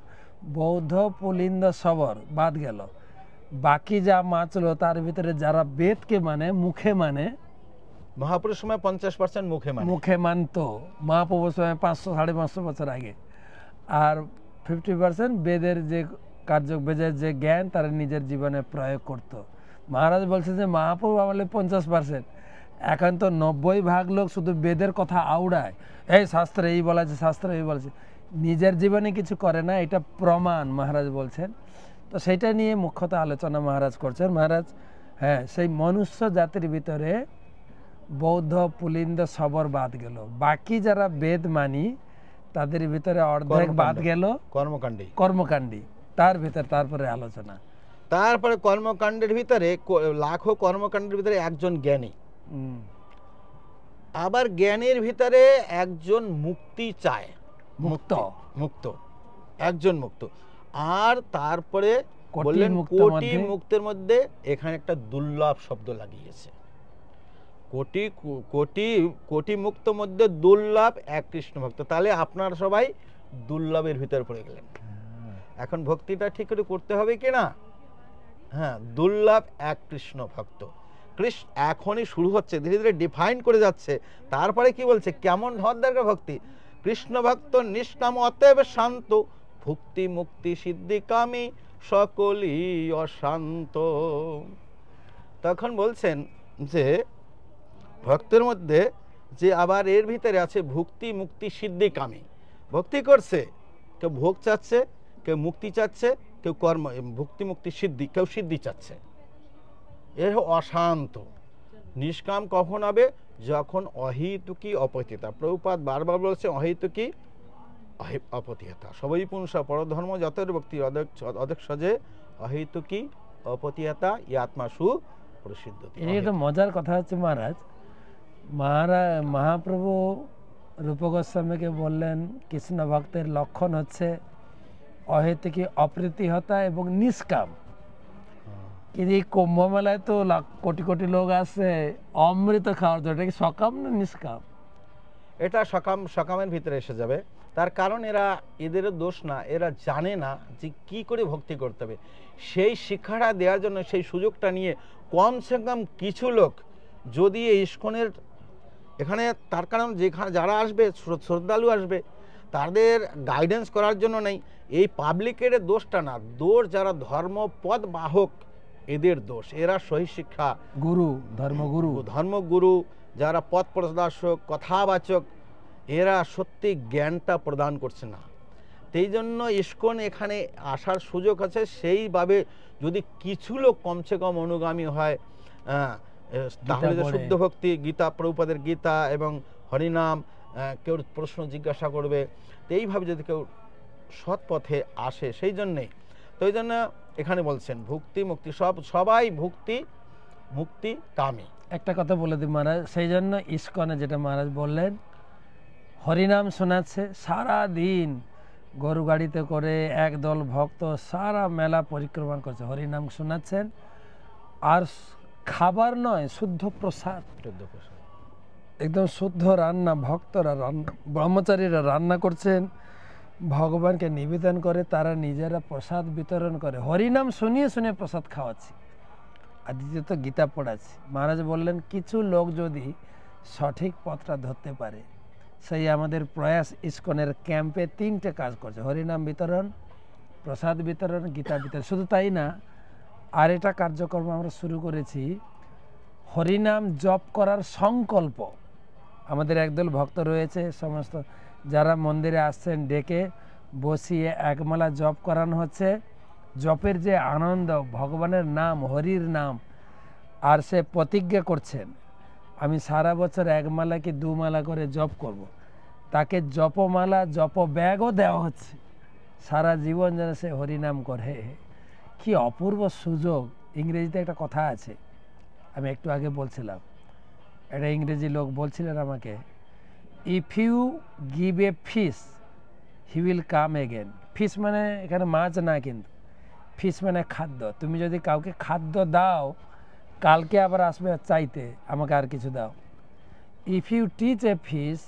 বৌদ্ধ পুলিন্দ সবর বাদ গেল, বাকি যা মাছলো তার ভিতরে যারা বেদকে মানে মুখে মানে, মহাপুরুষ সময় 50% মুখে মানতো, মহাপ্রভুর সময় 500-550 বছর আগে, আর 50% বেদের যে কার্য, বেদের যে জ্ঞান তারা নিজের জীবনে প্রয়োগ করত। মহারাজ বলছে যে মহাপ্রভু আমলে 50%, এখন তো 90% লোক শুধু বেদের কথা আউড়ায়, এই শাস্ত্রে এই বলা আছে, শাস্ত্রে এই বলেছে, নিজের জীবনে কিছু করে না, এটা প্রমাণ মহারাজ বলছেন। তো সেটা নিয়ে মুখ্যত আলোচনা মহারাজ করছেন। মহারাজ হ্যাঁ, সেই মনুষ্য জাতির ভিতরে বৌদ্ধ পুলিন্দ সবর বাদ গেল, বাকি যারা বেদ মানি তাদের ভিতরে অর্ধেক বাদ গেল কর্মকাণ্ডী, তার ভিতরে তারপরে আলোচনা। তারপরে কর্মকাণ্ডের ভিতরে লাখো কর্মকাণ্ডের ভিতরে একজন জ্ঞানী, আবার জ্ঞানের ভিতরে একজন মুক্তি চায়, মুক্ত একজন মুক্ত, আর তারপরে বললেন কোটি মুক্তের মধ্যে এখানে একটা দুর্লভ শব্দ লাগিয়েছে। কোটি কোটি কোটি মুক্ত মধ্যে দুর্লভ এক কৃষ্ণ ভক্ত। তাহলে আপনারা সবাই দুর্লভের ভিতর পড়ে গেলেন। এখন ভক্তিটা ঠিক করে করতে হবে কিনা? হ্যাঁ, দুর্লভ এক কৃষ্ণ ভক্ত। কৃষ্ণ এখনই শুরু হচ্ছে, ধীরে ধীরে ডিফাইন করে যাচ্ছে। তারপরে কি বলছে, কেমন হওয়ার দরকার ভক্তি? কৃষ্ণ ভক্ত নিষ্কাম অতএব শান্ত, ভক্তি মুক্তি সিদ্ধি কামী সকলই অশান্ত। তখন বলছেন যে ভক্তের মধ্যে যে আবার এর ভিতরে আছে ভক্তি মুক্তি সিদ্ধি কামী। ভক্তি করছে, কেউ ভোগ চাচ্ছে, কেউ মুক্তি চাচ্ছে, কেউ কর্ম ভক্তি মুক্তি সিদ্ধি, কেউ সিদ্ধি চাচ্ছে। এর অশান্ত। নিষ্কাম কখন হবে? যখন অহেতুকি অপতিতা। প্রভুপাদ বারবার বলছে অহেতুকি অপতিহতা। সবই পুংসা পরধর্ম যতর ভক্তি অধ্যক্ষে অহেতুকি অপতিহতা ই আত্মা সু প্রসিদ্ধ। এটা মজার কথা হচ্ছে মহারাজ, মহাপ্রভু রূপ গোস্বামীকে বললেন কৃষ্ণ ভক্তের লক্ষণ হচ্ছে অহেতুকি অপ্রতিহতা এবং নিষ্কাম। কিন্তু এই কুম্ভ মেলায় তো কোটি কোটি লোক আসে অমৃত খাওয়ার জন্য, এটা কি সকাম না নিষ্কাম? এটা সকামের ভিতরে এসে যাবে। তার কারণ এদেরও দোষ না, এরা জানে না যে কি করে ভক্তি করতে হবে। সেই শিক্ষাটা দেওয়ার জন্য, সেই সুযোগটা নিয়ে কমসে কম কিছু লোক যদি এই ইস্কনের এখানে, তার কারণ যেখানে যারা আসবে শ্রদ্ধালু আসবে, তাদের গাইডেন্স করার জন্য নেই। এই পাবলিকের দোষটা না, দোষ যারা ধর্মপদ বাহক এদের দোষ। এরা সহি শিক্ষা গুরু, ধর্মগুরু যারা পথ প্রদর্শক কথাবাচক, এরা সত্যি জ্ঞানটা প্রদান করছে না। সেই জন্য ইস্কন এখানে আসার সুযোগ আছে। সেইভাবে যদি কিছু লোক কমসে কম অনুগামী হয়, তাহলে যে শুদ্ধ ভক্তি, গীতা প্রভুপাদের গীতা এবং হরিনাম, কেউ প্রশ্ন জিজ্ঞাসা করবে, তো এইভাবে যদি কেউ সৎ পথে আসে, সেই জন্যেই তো এই জন্য এখানে বলছেন ভক্তি মুক্তি সবাই ভক্তি মুক্তি কামী। একটা কথা বলে দিই মহারাজ, সেই জন্য ইস্কনে যেটা মহারাজ বললেন হরিনাম শোনাচ্ছে সারা দিন, গরু গাড়িতে করে একদল ভক্ত সারা মেলা পরিক্রমা করছে, হরিনাম শোনাচ্ছেন। আর খাবার নয়, শুদ্ধ প্রসাদ, একদম শুদ্ধ রান্না, ভক্তরা রান্না, ব্রহ্মচারীরা রান্না করছেন, ভগবানকে নিবেদন করে, তারা নিজেরা প্রসাদ বিতরণ করে। হরিনাম শুনিয়ে শুনিয়ে প্রসাদ খাওয়াচ্ছি। আর দ্বিতীয়ত গীতা পড়াচ্ছি। মহারাজ বললেন কিছু লোক যদি সঠিক পথটা ধরতে পারে, সেই আমাদের প্রয়াস ইস্কনের ক্যাম্পে 3টে কাজ করছে: হরিনাম বিতরণ, প্রসাদ বিতরণ, গীতা বিতরণ। শুধু তাই না, আর এটা কার্যক্রম আমরা শুরু করেছি, হরিনাম জপ করার সংকল্প। আমাদের একদল ভক্ত রয়েছে, সমস্ত যারা মন্দিরে আসছেন ডেকে বসিয়ে একমালা জপ করানো হচ্ছে। জপের যে আনন্দ, ভগবানের নাম, হরির নাম, আর সে প্রতিজ্ঞা করছেন আমি সারা বছর একমালা কি 2 মালা করে জপ করব। তাকে জপমালা, জপ ব্যাগও দেওয়া হচ্ছে, সারা জীবন যেন সে হরিনাম করে। কি অপূর্ব সুযোগ! ইংরেজিতে একটা কথা আছে, আমি একটু আগে বলছিলাম, একটা ইংরেজি লোক বলছিলেন আমাকে, if you give a fish he will come again. Fish মানে এখানে মাছ না, কিন্তু ফিশ মানে খাদ্য। তুমি যদি কাউকে খাদ্য দাও, কালকে আবার আসবে চাইতে, আমাকে আর কিছু দাও। If you teach a fish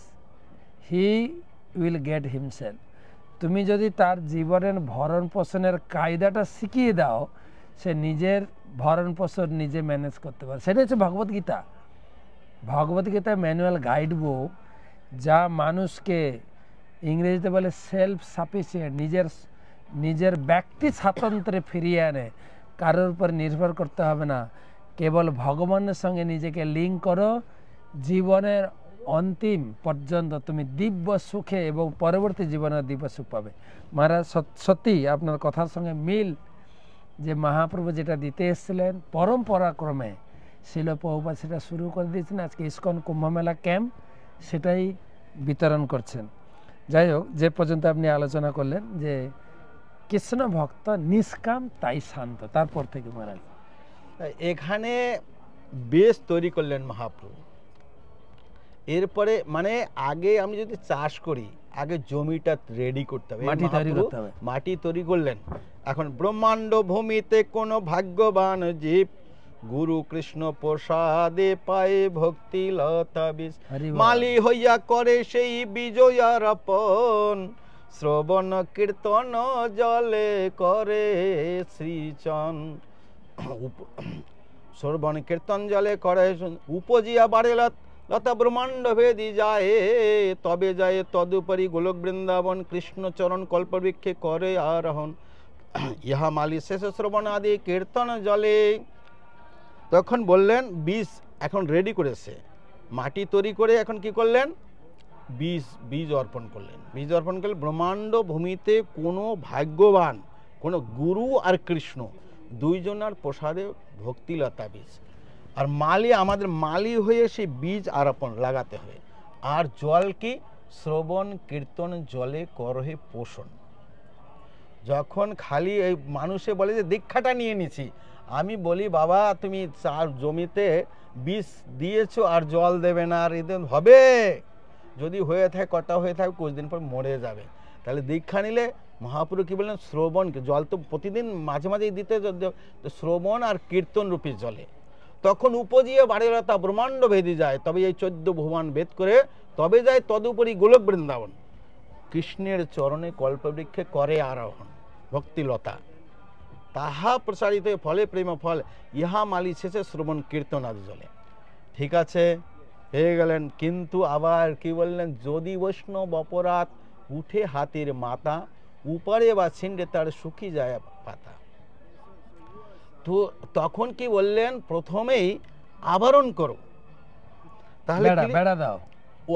he will get himself. তুমি যদি তার জীবনের ভরণ পোষণের কায়দাটা শিখিয়ে দাও, সে নিজের ভরণ পোষণ নিজে ম্যানেজ করতে পারে। সেটা হচ্ছে Bhagavad Gita. Bhagavad Gita manual guide book, যা মানুষকে ইংরেজিতে বলে সেলফ সাফিসিয়েন্ট, নিজের ব্যক্তি স্বাতন্ত্র্যে ফিরিয়ে আনে। কারোর উপর নির্ভর করতে হবে না, কেবল ভগবানের সঙ্গে নিজেকে লিঙ্ক করো, জীবনের অন্তিম পর্যন্ত তুমি দিব্য সুখে এবং পরবর্তী জীবনের দিব্য সুখ পাবে। মহারাজ সত্যি আপনার কথার সঙ্গে মিল, যে মহাপ্রভু যেটা দিতে এসেছিলেন পরম্পরাক্রমে, শিল প্রভুপাদ সেটা শুরু করে দিয়েছেন। আজকে ইস্কন কুম্ভমেলা ক্যাম্প সেটাই বিতরণ করছেন। যাই হোক, যে পর্যন্ত আপনি আলোচনা করলেন যে কৃষ্ণ ভক্ত নিষ্কাম তাই শান্ত, তারপর থেকে মহারাজ এখানে বেশ তৈরি করলেন মহাপ্রভু। এরপরে মানে আগে আমি যদি চাষ করি, আগে জমিটা রেডি করতে হবে, মাটি তৈরি করতে হবে। মাটি তৈরি করলেন। এখন ব্রহ্মাণ্ড ভূমিতে কোন ভাগ্যবান জীব, গুরু কৃষ্ণ প্রসাদে পায়ে ভক্তি লতা বীজ, মালি হইয়া করে সেই বিজয়ার আপন, শ্রবণ কীর্তন জলে করে শ্রীচন। শ্রবণ কীর্তন জলে করে উপজিয়া বাড়ে লতা ব্রহ্মাণ্ড ভেদি যায়, তবে যায় তদুপরি গোলক বৃন্দাবন, কৃষ্ণ চরণ কল্পবৃক্ষে করে আরোহণ, ইহা মালি শেষ শ্রবণ আদি কীর্তন জলে। তখন বললেন বীজ এখন রেডি করেছে, মাটি তৈরি করে এখন কি করলেন, বীজ অর্পণ করলেন। বীজ অর্পণ করলে ব্রহ্মাণ্ড ভূমিতে কোনো ভাগ্যবান, কোনো গুরু আর কৃষ্ণ দুইজনার প্রসাদে ভক্তিলতা বীজ, আর মালি আমাদের মালি হয়ে সেই বীজ আরোপণ লাগাতে হবে। আর জল কি, শ্রবণ কীর্তন জলে করহে পোষণ। যখন খালি এই মানুষে বলে যে দীক্ষাটা নিয়ে নিছি, আমি বলি বাবা তুমি চার জমিতে বীজ দিয়েছো আর জল দেবে না, আর এদের হবে? যদি হয়ে থাকে, কটা হয়ে থাকে, কিছুদিন পর মরে যাবে। তাহলে দীক্ষা নিলে মহাপুরুষ কি বললেন, শ্রবণ, জল তো প্রতিদিন মাঝে মাঝেই দিতে, তো শ্রবণ আর কীর্তন রূপী জলে তখন উপজিয়ে বাড়িলতা ব্রহ্মাণ্ড ভেদি যায়, তবে এই 14 ভুবন ভেদ করে তবে যায় তদুপরি গোলক বৃন্দাবন, কৃষ্ণের চরণে কল্পবৃক্ষে করে আরোহণ ভক্তিলতা, তাহা প্রসারিত ফলে প্রেম ফল, ইহা মালি শেষে শ্রবণ কীর্তন আদি জলে। ঠিক আছে, হয়ে গেলেন। কিন্তু আবার কি বললেন, যদি বৈষ্ণব অপরাধ উঠে হাতির মাথা, উপরে বা ছিন্ডে তার শুকি যায় পাতা। তো তখন কি বললেন, প্রথমেই আবরণ করো, তাহলে বেড়া দাও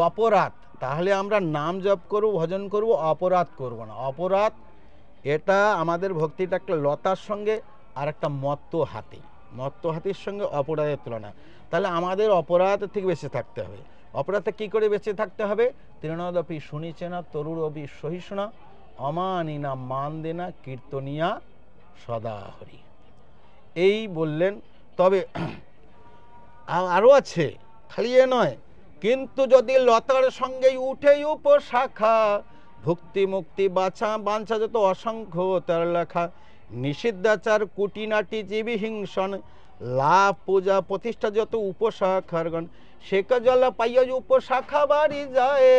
অপরাধ, তাহলে আমরা নাম জপ করব, ভজন করব, অপরাধ করব না। অপরাধ এটা আমাদের ভক্তিটা একটা লতার সঙ্গে আর একটা মত্ত হাতির সঙ্গে অপরাধের তুলনা। তাহলে আমাদের অপরাধ থেকে বেঁচে থাকতে হবে। অপরাধে কি করে বেঁচে থাকতে হবে, তৃণদপি শুনিছে না তরুরবি সহিষ্ণা, অমানিনা মান দেনা কীর্তনিয়া সদা হরি। এই বললেন। তবে আরও আছে, খালি এ নয়, কিন্তু যদি লতার সঙ্গে উঠে উপশাখা, ভক্তি মুক্তি বাঞ্ছা যত অসংখ্য তার লেখা, নিষিদ্ধাচার কুটিনাটি জীবী হিংসন, লাভ পূজা প্রতিষ্ঠা যত উপশাখারগণ, শেখা জলা পাইয়া উপশাখা বাড়ি যায়,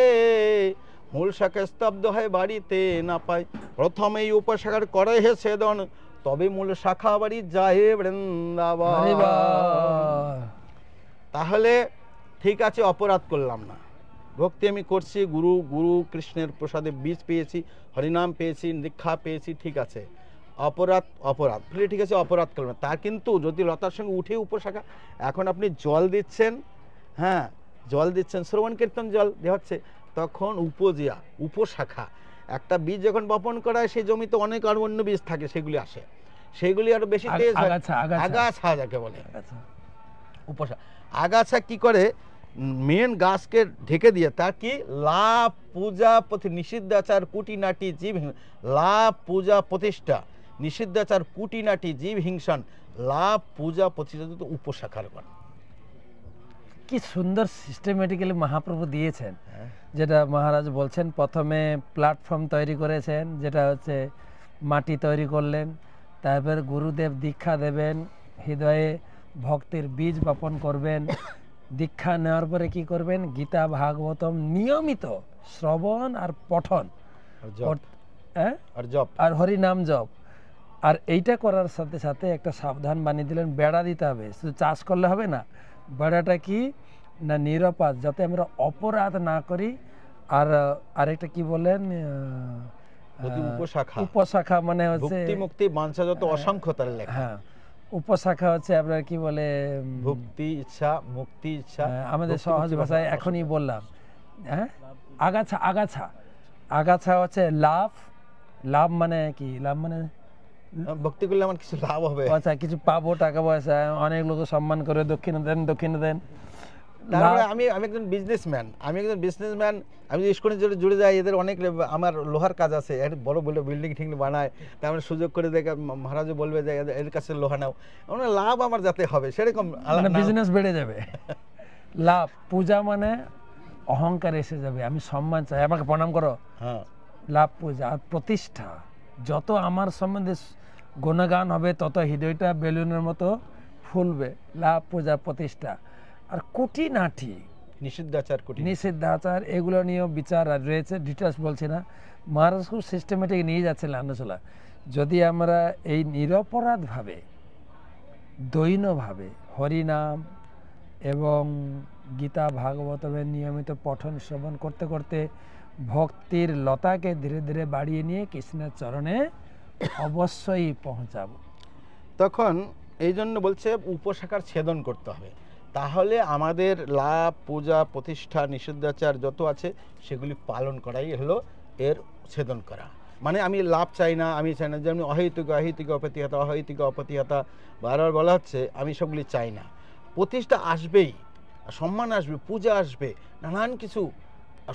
মূল শাখা স্তব্ধ হয় বাড়িতে না পায়, প্রথমেই উপশাখার করে হে ছেদন, তবে মূল শাখা বাড়ি যায় বৃন্দাবন। তাহলে ঠিক আছে, অপরাধ করলাম না, ভক্তি আমি করছি, গুরু কৃষ্ণের প্রসাদে বীজ পেয়েছি, হরিনাম পেয়েছি, দীক্ষা পেয়েছি, ঠিক আছে। অপরাধ ঠিক আছে, অপরাধ করলাম। তা কিন্তু যদি লতার সঙ্গে উঠে উপশাখা, এখন আপনি জল দিচ্ছেন, হ্যাঁ জল দিচ্ছেন, শ্রবণ কীর্তন জল দেওয়া হচ্ছে, তখন উপশাখা একটা বীজ যখন বপন করা হয়, সেই জমিতে অনেক আর অন্য বীজ থাকে, সেগুলি আসে, সেগুলি আরো বেশি তেজ হয়, আগাছা যাকে বলে। আগাছা কি করে, মেন গাছকে ঢেকে দিয়ে, তার কি লাভ পূজা নিষিদ্ধাচার কুটিনাটি জীব, লাভ পূজা প্রতিষ্ঠা নিষিদ্ধাচার কুটিনাটি জীব হিংসান, লাভ পূজা প্রতিষ্ঠা উপশাখার গণ। কি সুন্দর সিস্টেমেটিক্যালি মহাপ্রভু দিয়েছেন। যেটা মহারাজ বলছেন, প্রথমে প্ল্যাটফর্ম তৈরি করেছেন, যেটা হচ্ছে মাটি তৈরি করলেন, তারপর গুরুদেব দীক্ষা দেবেন, হৃদয়ে ভক্তির বীজ বপন করবেন, দীক্ষা নেওয়ার পরে কি করবেন, গীতা ভাগবতম নিয়মিত শ্রবণ আর পঠন আর হরিনাম জপ। আর এইটা করার সাথে সাথে একটা সাবধান বানিয়ে দিলেন, বেড়া দিতে হবে, শুধু চাষ করলে হবে না, বেড়াটা কি না নিরাপদ, যাতে আমরা অপরাধ না করি। আর আরেকটা কি বলেন, উপশাখা মানে হচ্ছে মুক্তি বাঞ্ছা যত অসংখ্য তার লেখা। হ্যাঁ, উপশাখা হচ্ছে আপনার কি বলে, ভক্তি ইচ্ছা, মুক্তি ইচ্ছা, আমাদের সহজ ভাষায় এখনই বললাম। হ্যাঁ, আগাছা হচ্ছে লাভ মানে কি, লাভ মানে ভক্তি করলে আমার কিছু লাভ হবে, আচ্ছা কিছু পাবো, টাকা পয়সা, অনেক লোক সম্মান করে, দক্ষিণা দেন। তারপরে আমি একজন বিজনেসম্যান, আমি ইস্কনের জন্য জুড়ে যাই, এদের অনেক আমার লোহার কাজ আছে, বড় বড় বিল্ডিং ঠিক বানায়, তারপরে সুযোগ করে দেখে মহারাজও বলবে যে এর কাছে লোহা নাও, লাভ আমার যাতে হবে, সেরকম বিজনেস বেড়ে যাবে। লাভ পূজা মানে অহংকার এসে যাবে, আমি সম্মান চাই, আমাকে প্রণাম করো, হ্যাঁ লাভ পূজা আর প্রতিষ্ঠা। যত আমার সম্বন্ধে গুণগান হবে তত হৃদয়টা বেলুনের মতো ফুলবে। লাভ পূজা প্রতিষ্ঠাা আর কুটিনাটি নিষিদ্ধাচার কুটি নিষিদ্ধাচার এগুলো নিয়েও বিচার আর রয়েছে, ডিটেলস বলছি না। মহারাজ খুব সিস্টেমেটিক নিয়ে যাচ্ছেন আলোচনা। যদি আমরা এই নিরপরাধভাবে দৈনভাবে হরিনাম এবং গীতা ভাগবতের নিয়মিত পঠন শ্রবণ করতে করতে ভক্তির লতাকে ধীরে ধীরে বাড়িয়ে নিয়ে কৃষ্ণের চরণে অবশ্যই পৌঁছাবো। তখন এই জন্য বলছে উপশাখার ছেদন করতে হবে, তাহলে আমাদের লাভ পূজা প্রতিষ্ঠা নিষিদ্ধাচার যত আছে সেগুলি পালন করাই হলো এর ছেদন করা। মানে আমি লাভ চাই না, আমি চাই না, যেমন অহৈতুক অহৈতুক অপতিহতা অহৈতুক অপতিহতা বারবার বলা হচ্ছে, আমি সবগুলি চাই না। প্রতিষ্ঠা আসবেই, সম্মান আসবে, পূজা আসবে, নানান কিছু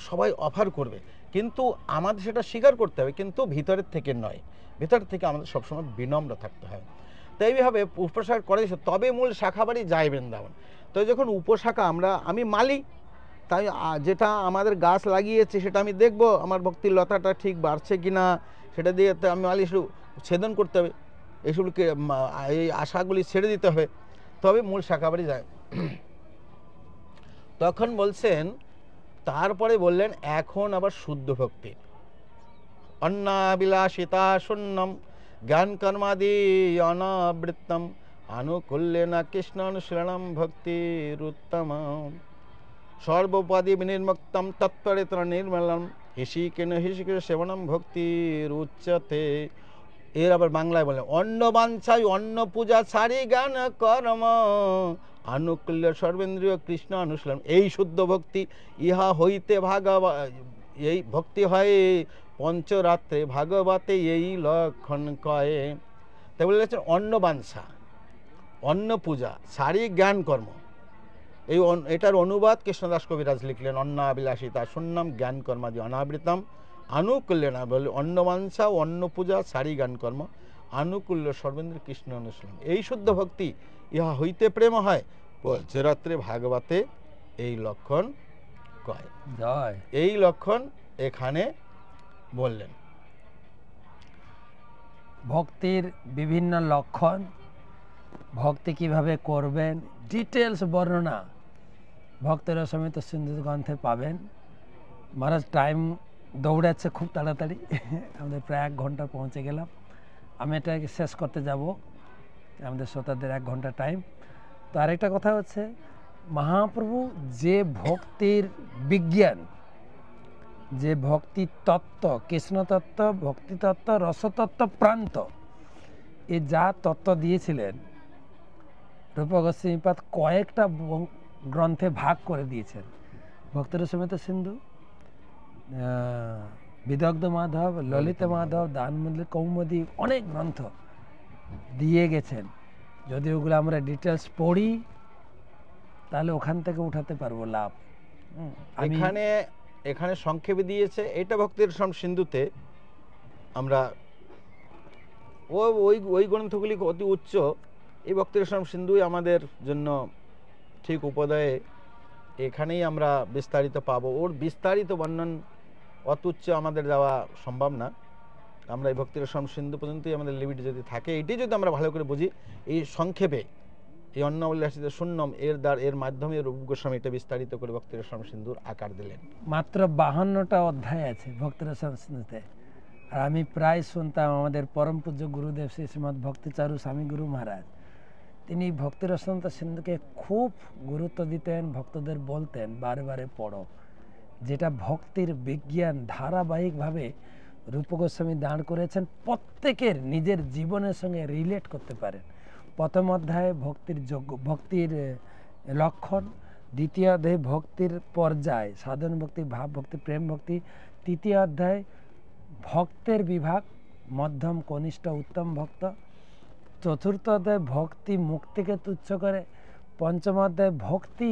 সবাই অফার করবে, কিন্তু আমাদের সেটা স্বীকার করতে হবে, কিন্তু ভিতরের থেকে নয়, ভিতর থেকে আমাদের সবসময় বিনম্র থাকতে হয়। তো এইভাবে উপশাখা করে তবে মূল শাখা বাড়ি যায় বৃন্দাবন। তো যখন উপশাখা আমি মালি, তাই যেটা আমাদের গাছ লাগিয়েছে সেটা আমি দেখব আমার ভক্তির লতাটা ঠিক বাড়ছে কি না, সেটা দিয়ে আমি মালি শুধু ছেদন করতে হবে, এইসবকে এই আশাগুলি ছেড়ে দিতে হবে, তবে মূল শাখা বাড়ি যায়। তখন বলছেন, তারপরে বললেন এখন আবার শুদ্ধ ভক্তি, অন্নাবিলাসিতা শূন্যম জ্ঞান কর্মাদি অনাবৃত্তম আনুকূল্যেন কৃষ্ণানুশীলনম ভক্তিরুত্তম সর্বোপাধি বিনির্মুক্তম তৎপরিত্র নির্মলম হিসিকেন হিসিকে সেবনম ভক্তির উচ্চতে। এর আবার বাংলায় বলে, অন্ন বাঞ্ছাই অন্ন পূজা ছাড়ি জ্ঞান কর্ম আনুকূল্য সর্বেন্দ্রীয় কৃষ্ণ অনুশীলন। এই শুদ্ধ ভক্তি, ইহা হইতে এই ভক্তি হয় পঞ্চরাত্রে ভাগবতে এই লক্ষণ কয়ে। তাই বলেছেন অন্ন বাঞ্ছা অন্ন পূজা ছাড়ি জ্ঞান কর্ম, এটার অনুবাদ কৃষ্ণদাস কবিরাজ লিখলেন, অন্নাবিলাসিতা শূন্যম জ্ঞান কর্মাদি অনাবৃতম আনুকূল্য না বলে অন্নবাঞ্ছা অন্ন পূজা সারি জ্ঞান কর্ম আনুকূল্য সর্বেন্দ্র কৃষ্ণ অনুশীলন। এই শুদ্ধ ভক্তি ইহা হইতে প্রেম হয় পঞ্চরাত্রে ভাগবতে এই লক্ষণ কয়। এই লক্ষণ এখানে বললেন। ভক্তির বিভিন্ন লক্ষণ, ভক্তি কিভাবে করবেন, ডিটেলস বর্ণনা ভক্তেরা সমেত সিন্ধু গ্রন্থে পাবেন। মহারাজ টাইম দৌড়াচ্ছে খুব তাড়াতাড়ি, আমাদের প্রায় 1 ঘন্টা পৌঁছে গেলাম। আমি এটাকে শেষ করতে যাব, আমাদের শ্রোতাদের 1 ঘন্টা টাইম। তো আরেকটা কথা হচ্ছে, মহাপ্রভু যে ভক্তির বিজ্ঞান, যে ভক্তি তত্ত্ব, কৃষ্ণ তত্ত্ব, ভক্তি তত্ত্ব, রসতত্ত্ব, প্রান্ত, এ যা তত্ত্ব দিয়েছিলেন রূপ গোস্বামীপাদ কয়েকটা গ্রন্থে ভাগ করে দিয়েছেন। ভক্তের সমেত সিন্ধু, বিদগ্ধ মাধব, ললিত মাধব, দানমূল্য কৌমুদী, অনেক গ্রন্থ দিয়ে গেছেন। যদি ওগুলো আমরা ডিটেলস পড়ি তাহলে ওখান থেকে উঠাতে পারবো লাভ। এখানে সংক্ষেপে দিয়েছে, এটা ভক্তির সিন্ধুতে আমরা ওই গ্রন্থগুলি অতি উচ্চ, এই ভক্তির সিন্ধুই আমাদের জন্য ঠিক উপদয়ে, এখানেই আমরা বিস্তারিত পাবো। ওর বিস্তারিত বর্ণন অত উচ্চ আমাদের দেওয়া সম্ভব না। আমরা এই ভক্তির সিন্ধু পর্যন্তই আমাদের লিমিট যদি থাকে, এটি যদি আমরা ভালো করে বুঝি, এই সংক্ষেপে এই অন্নবিলাসিত শূন্যম এর মাধ্যমে রূপ গোস্বামী এটা বিস্তারিত করে ভক্তির সিন্ধুর আকার দিলেন। মাত্র 52টা অধ্যায় আছে ভক্তির সিন্ধুতে। আর আমি প্রায় শুনতাম আমাদের পরম পূজ্য গুরুদেব শ্রী শ্রীমৎ ভক্তিচারু স্বামী গুরু মহারাজ, তিনি ভক্তির সিন্ধুকে খুব গুরুত্ব দিতেন, ভক্তদের বলতেন বারে বারে পড়ো। যেটা ভক্তির বিজ্ঞান ধারাবাহিকভাবে রূপ গোস্বামী দাঁড় করেছেন, প্রত্যেকের নিজের জীবনের সঙ্গে রিলেট করতে পারেন। প্রথম অধ্যায়ে ভক্তির লক্ষণ, দ্বিতীয় অধ্যায়ে ভক্তির পর্যায়, সাধন ভক্তি, ভাব ভক্তি, প্রেম ভক্তি, তৃতীয় অধ্যায় ভক্তের বিভাগ, মধ্যম, কনিষ্ঠ, উত্তম ভক্ত, চতুর্থ অধ্যায় ভক্তি মুক্তিকে তুচ্ছ করে, পঞ্চম অধ্যায় ভক্তি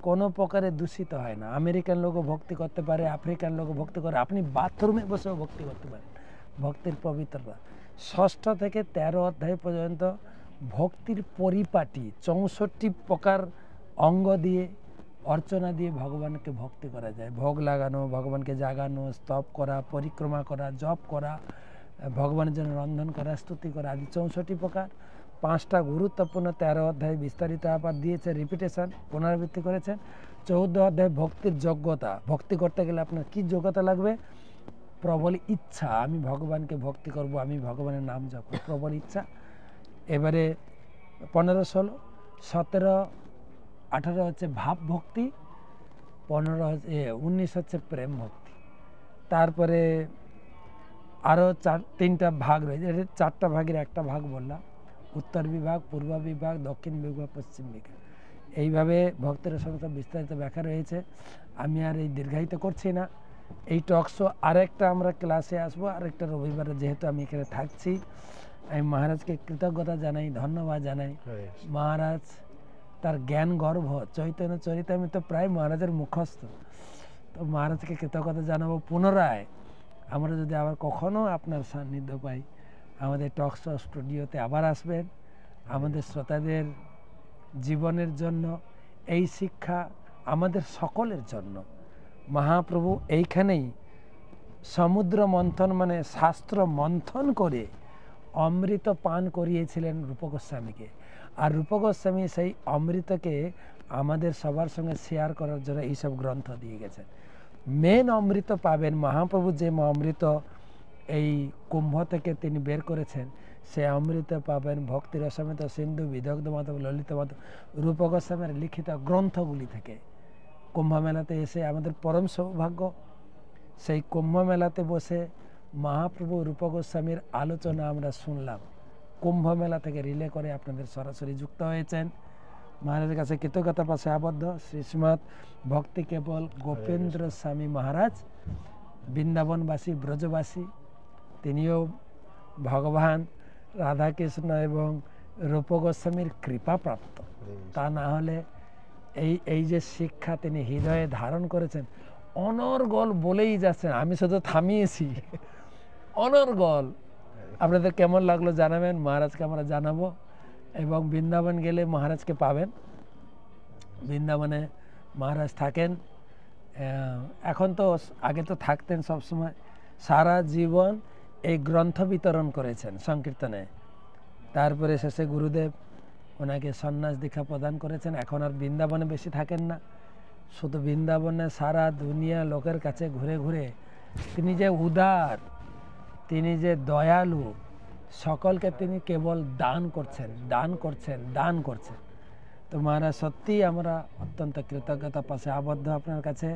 কোনো প্রকারে দূষিত হয় না। আমেরিকান লোকও ভক্তি করতে পারে, আফ্রিকান লোকও ভক্তি করে, আপনি বাথরুমে বসেও ভক্তি করতে পারেন, ভক্তির পবিত্রতা। ষষ্ঠ থেকে 13 অধ্যায় পর্যন্ত ভক্তির পরিপাটি 64 প্রকার অঙ্গ দিয়ে অর্চনা দিয়ে ভগবানকে ভক্তি করা যায়। ভোগ লাগানো, ভগবানকে জাগানো, স্তব করা, পরিক্রমা করা, জপ করা, ভগবানের জন্য রন্ধন করা, স্তুতি করা আদি 64 প্রকার। 5টা গুরুত্বপূর্ণ 13 অধ্যায় বিস্তারিত আবার দিয়েছে, রিপিটেশন পুনরাবৃত্তি করেছেন। 14 অধ্যায় ভক্তির যোগ্যতা। ভক্তি করতে গেলে আপনার কি যোগ্যতা লাগবে? প্রবল ইচ্ছা, আমি ভগবানকে ভক্তি করব, আমি ভগবানের নাম জপ, প্রবল ইচ্ছা। এবারে 15, 16, 17, 18 হচ্ছে ভাব ভক্তি, 19 হচ্ছে প্রেম ভক্তি। তারপরে আরও 3টা ভাগ রয়েছে, 4টা ভাগের একটা ভাগ বললাম, উত্তর বিভাগ, পূর্ব বিভাগ, দক্ষিণ বিভাগ, পশ্চিম বিভাগ। এইভাবে ভক্তের সমস্ত বিস্তারিত ব্যাখ্যা রয়েছে। আমি আর এই দীর্ঘায়িত করছি না। এই টকশো আরেকটা আমরা ক্লাসে আসবো, আরেকটা রবিবারে, যেহেতু আমি এখানে থাকছি। আমি মহারাজকে কৃতজ্ঞতা জানাই, ধন্যবাদ জানাই। মহারাজ তার জ্ঞান গর্ভ, চৈতন্য চরিতামৃত প্রায় মহারাজের মুখস্থ। তো মহারাজকে কৃতজ্ঞতা জানাবো। পুনরায় আমরা যদি আবার কখনো আপনার সান্নিধ্য পাই, আমাদের টকশো স্টুডিওতে আবার আসবেন। আমাদের শ্রোতাদের জীবনের জন্য এই শিক্ষা আমাদের সকলের জন্য। মহাপ্রভু এইখানেই সমুদ্র মন্থন মানে শাস্ত্র মন্থন করে অমৃত পান করিয়েছিলেন রূপ গোস্বামীকে। আর রূপ গোস্বামী সেই অমৃতকে আমাদের সবার সঙ্গে শেয়ার করার জন্য এইসব গ্রন্থ দিয়ে গেছেন। মেন অমৃত পাবেন মহাপ্রভু, যে অমৃত এই কুম্ভ থেকে তিনি বের করেছেন, সে অমৃত পাবেন ভক্তি রসামৃত সিন্ধু, বিদগ্ধ মাধব, ললিত মাধব, রূপ গোস্বামীর লিখিত গ্রন্থগুলি থেকে। কুম্ভ মেলাতে এসে আমাদের পরম সৌভাগ্য, সেই কুম্ভ মেলাতে বসে মহাপ্রভু রূপ গোস্বামীর আলোচনা আমরা শুনলাম। কুম্ভ মেলা থেকে রিলে করে আপনাদের সরাসরি যুক্ত হয়েছেন। মহারাজের কাছে কৃতজ্ঞতা পাশে আবদ্ধ শ্রীশ্রীমৎ ভক্তি কেবল গোপেন্দ্র স্বামী মহারাজ, বৃন্দাবনবাসী, ব্রজবাসী। তিনিও ভগবান রাধাকৃষ্ণ এবং রূপ গোস্বামীর কৃপা প্রাপ্ত। তা না হলে এই যে শিক্ষা তিনি হৃদয়ে ধারণ করেছেন, অনর্গল বলেই যাচ্ছেন, আমি শুধু থামিয়েছি। অনর্গল। আপনাদের কেমন লাগলো জানাবেন, মহারাজকে আমরা জানাবো। এবং বৃন্দাবন গেলে মহারাজকে পাবেন। বৃন্দাবনে মহারাজ থাকেন এখন, তো আগে তো থাকতেন সবসময়। সারা জীবন এই গ্রন্থ বিতরণ করেছেন সংকীর্তনে। তারপরে শেষে গুরুদেব ওনাকে সন্ন্যাস দীক্ষা প্রদান করেছেন। এখন আর বৃন্দাবনে বেশি থাকেন না, শুধু বৃন্দাবনে সারা দুনিয়া লোকের কাছে ঘুরে ঘুরে তিনি যে উদার, তিনি যে দয়ালু, সকলকে তিনি কেবল দান করছেন, দান করছেন, দান করছেন। তো মহারাজ সত্যিই আমরা অত্যন্ত কৃতজ্ঞতা পাশে আবদ্ধ আপনার কাছে।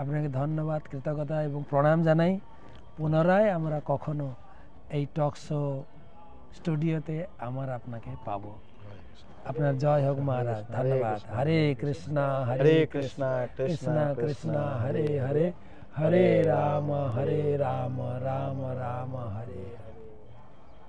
আপনাকে ধন্যবাদ, কৃতজ্ঞতা এবং প্রণাম জানাই। পুনরায় আমরা কখনো এই টকশো স্টুডিওতে আমরা আপনাকে পাবো। আপনার জয় হোক মহারাজ, ধন্যবাদ। হরে কৃষ্ণ হরে কৃষ্ণ কৃষ্ণ কৃষ্ণ হরে হরে, হরে রাম রাম রাম হরে।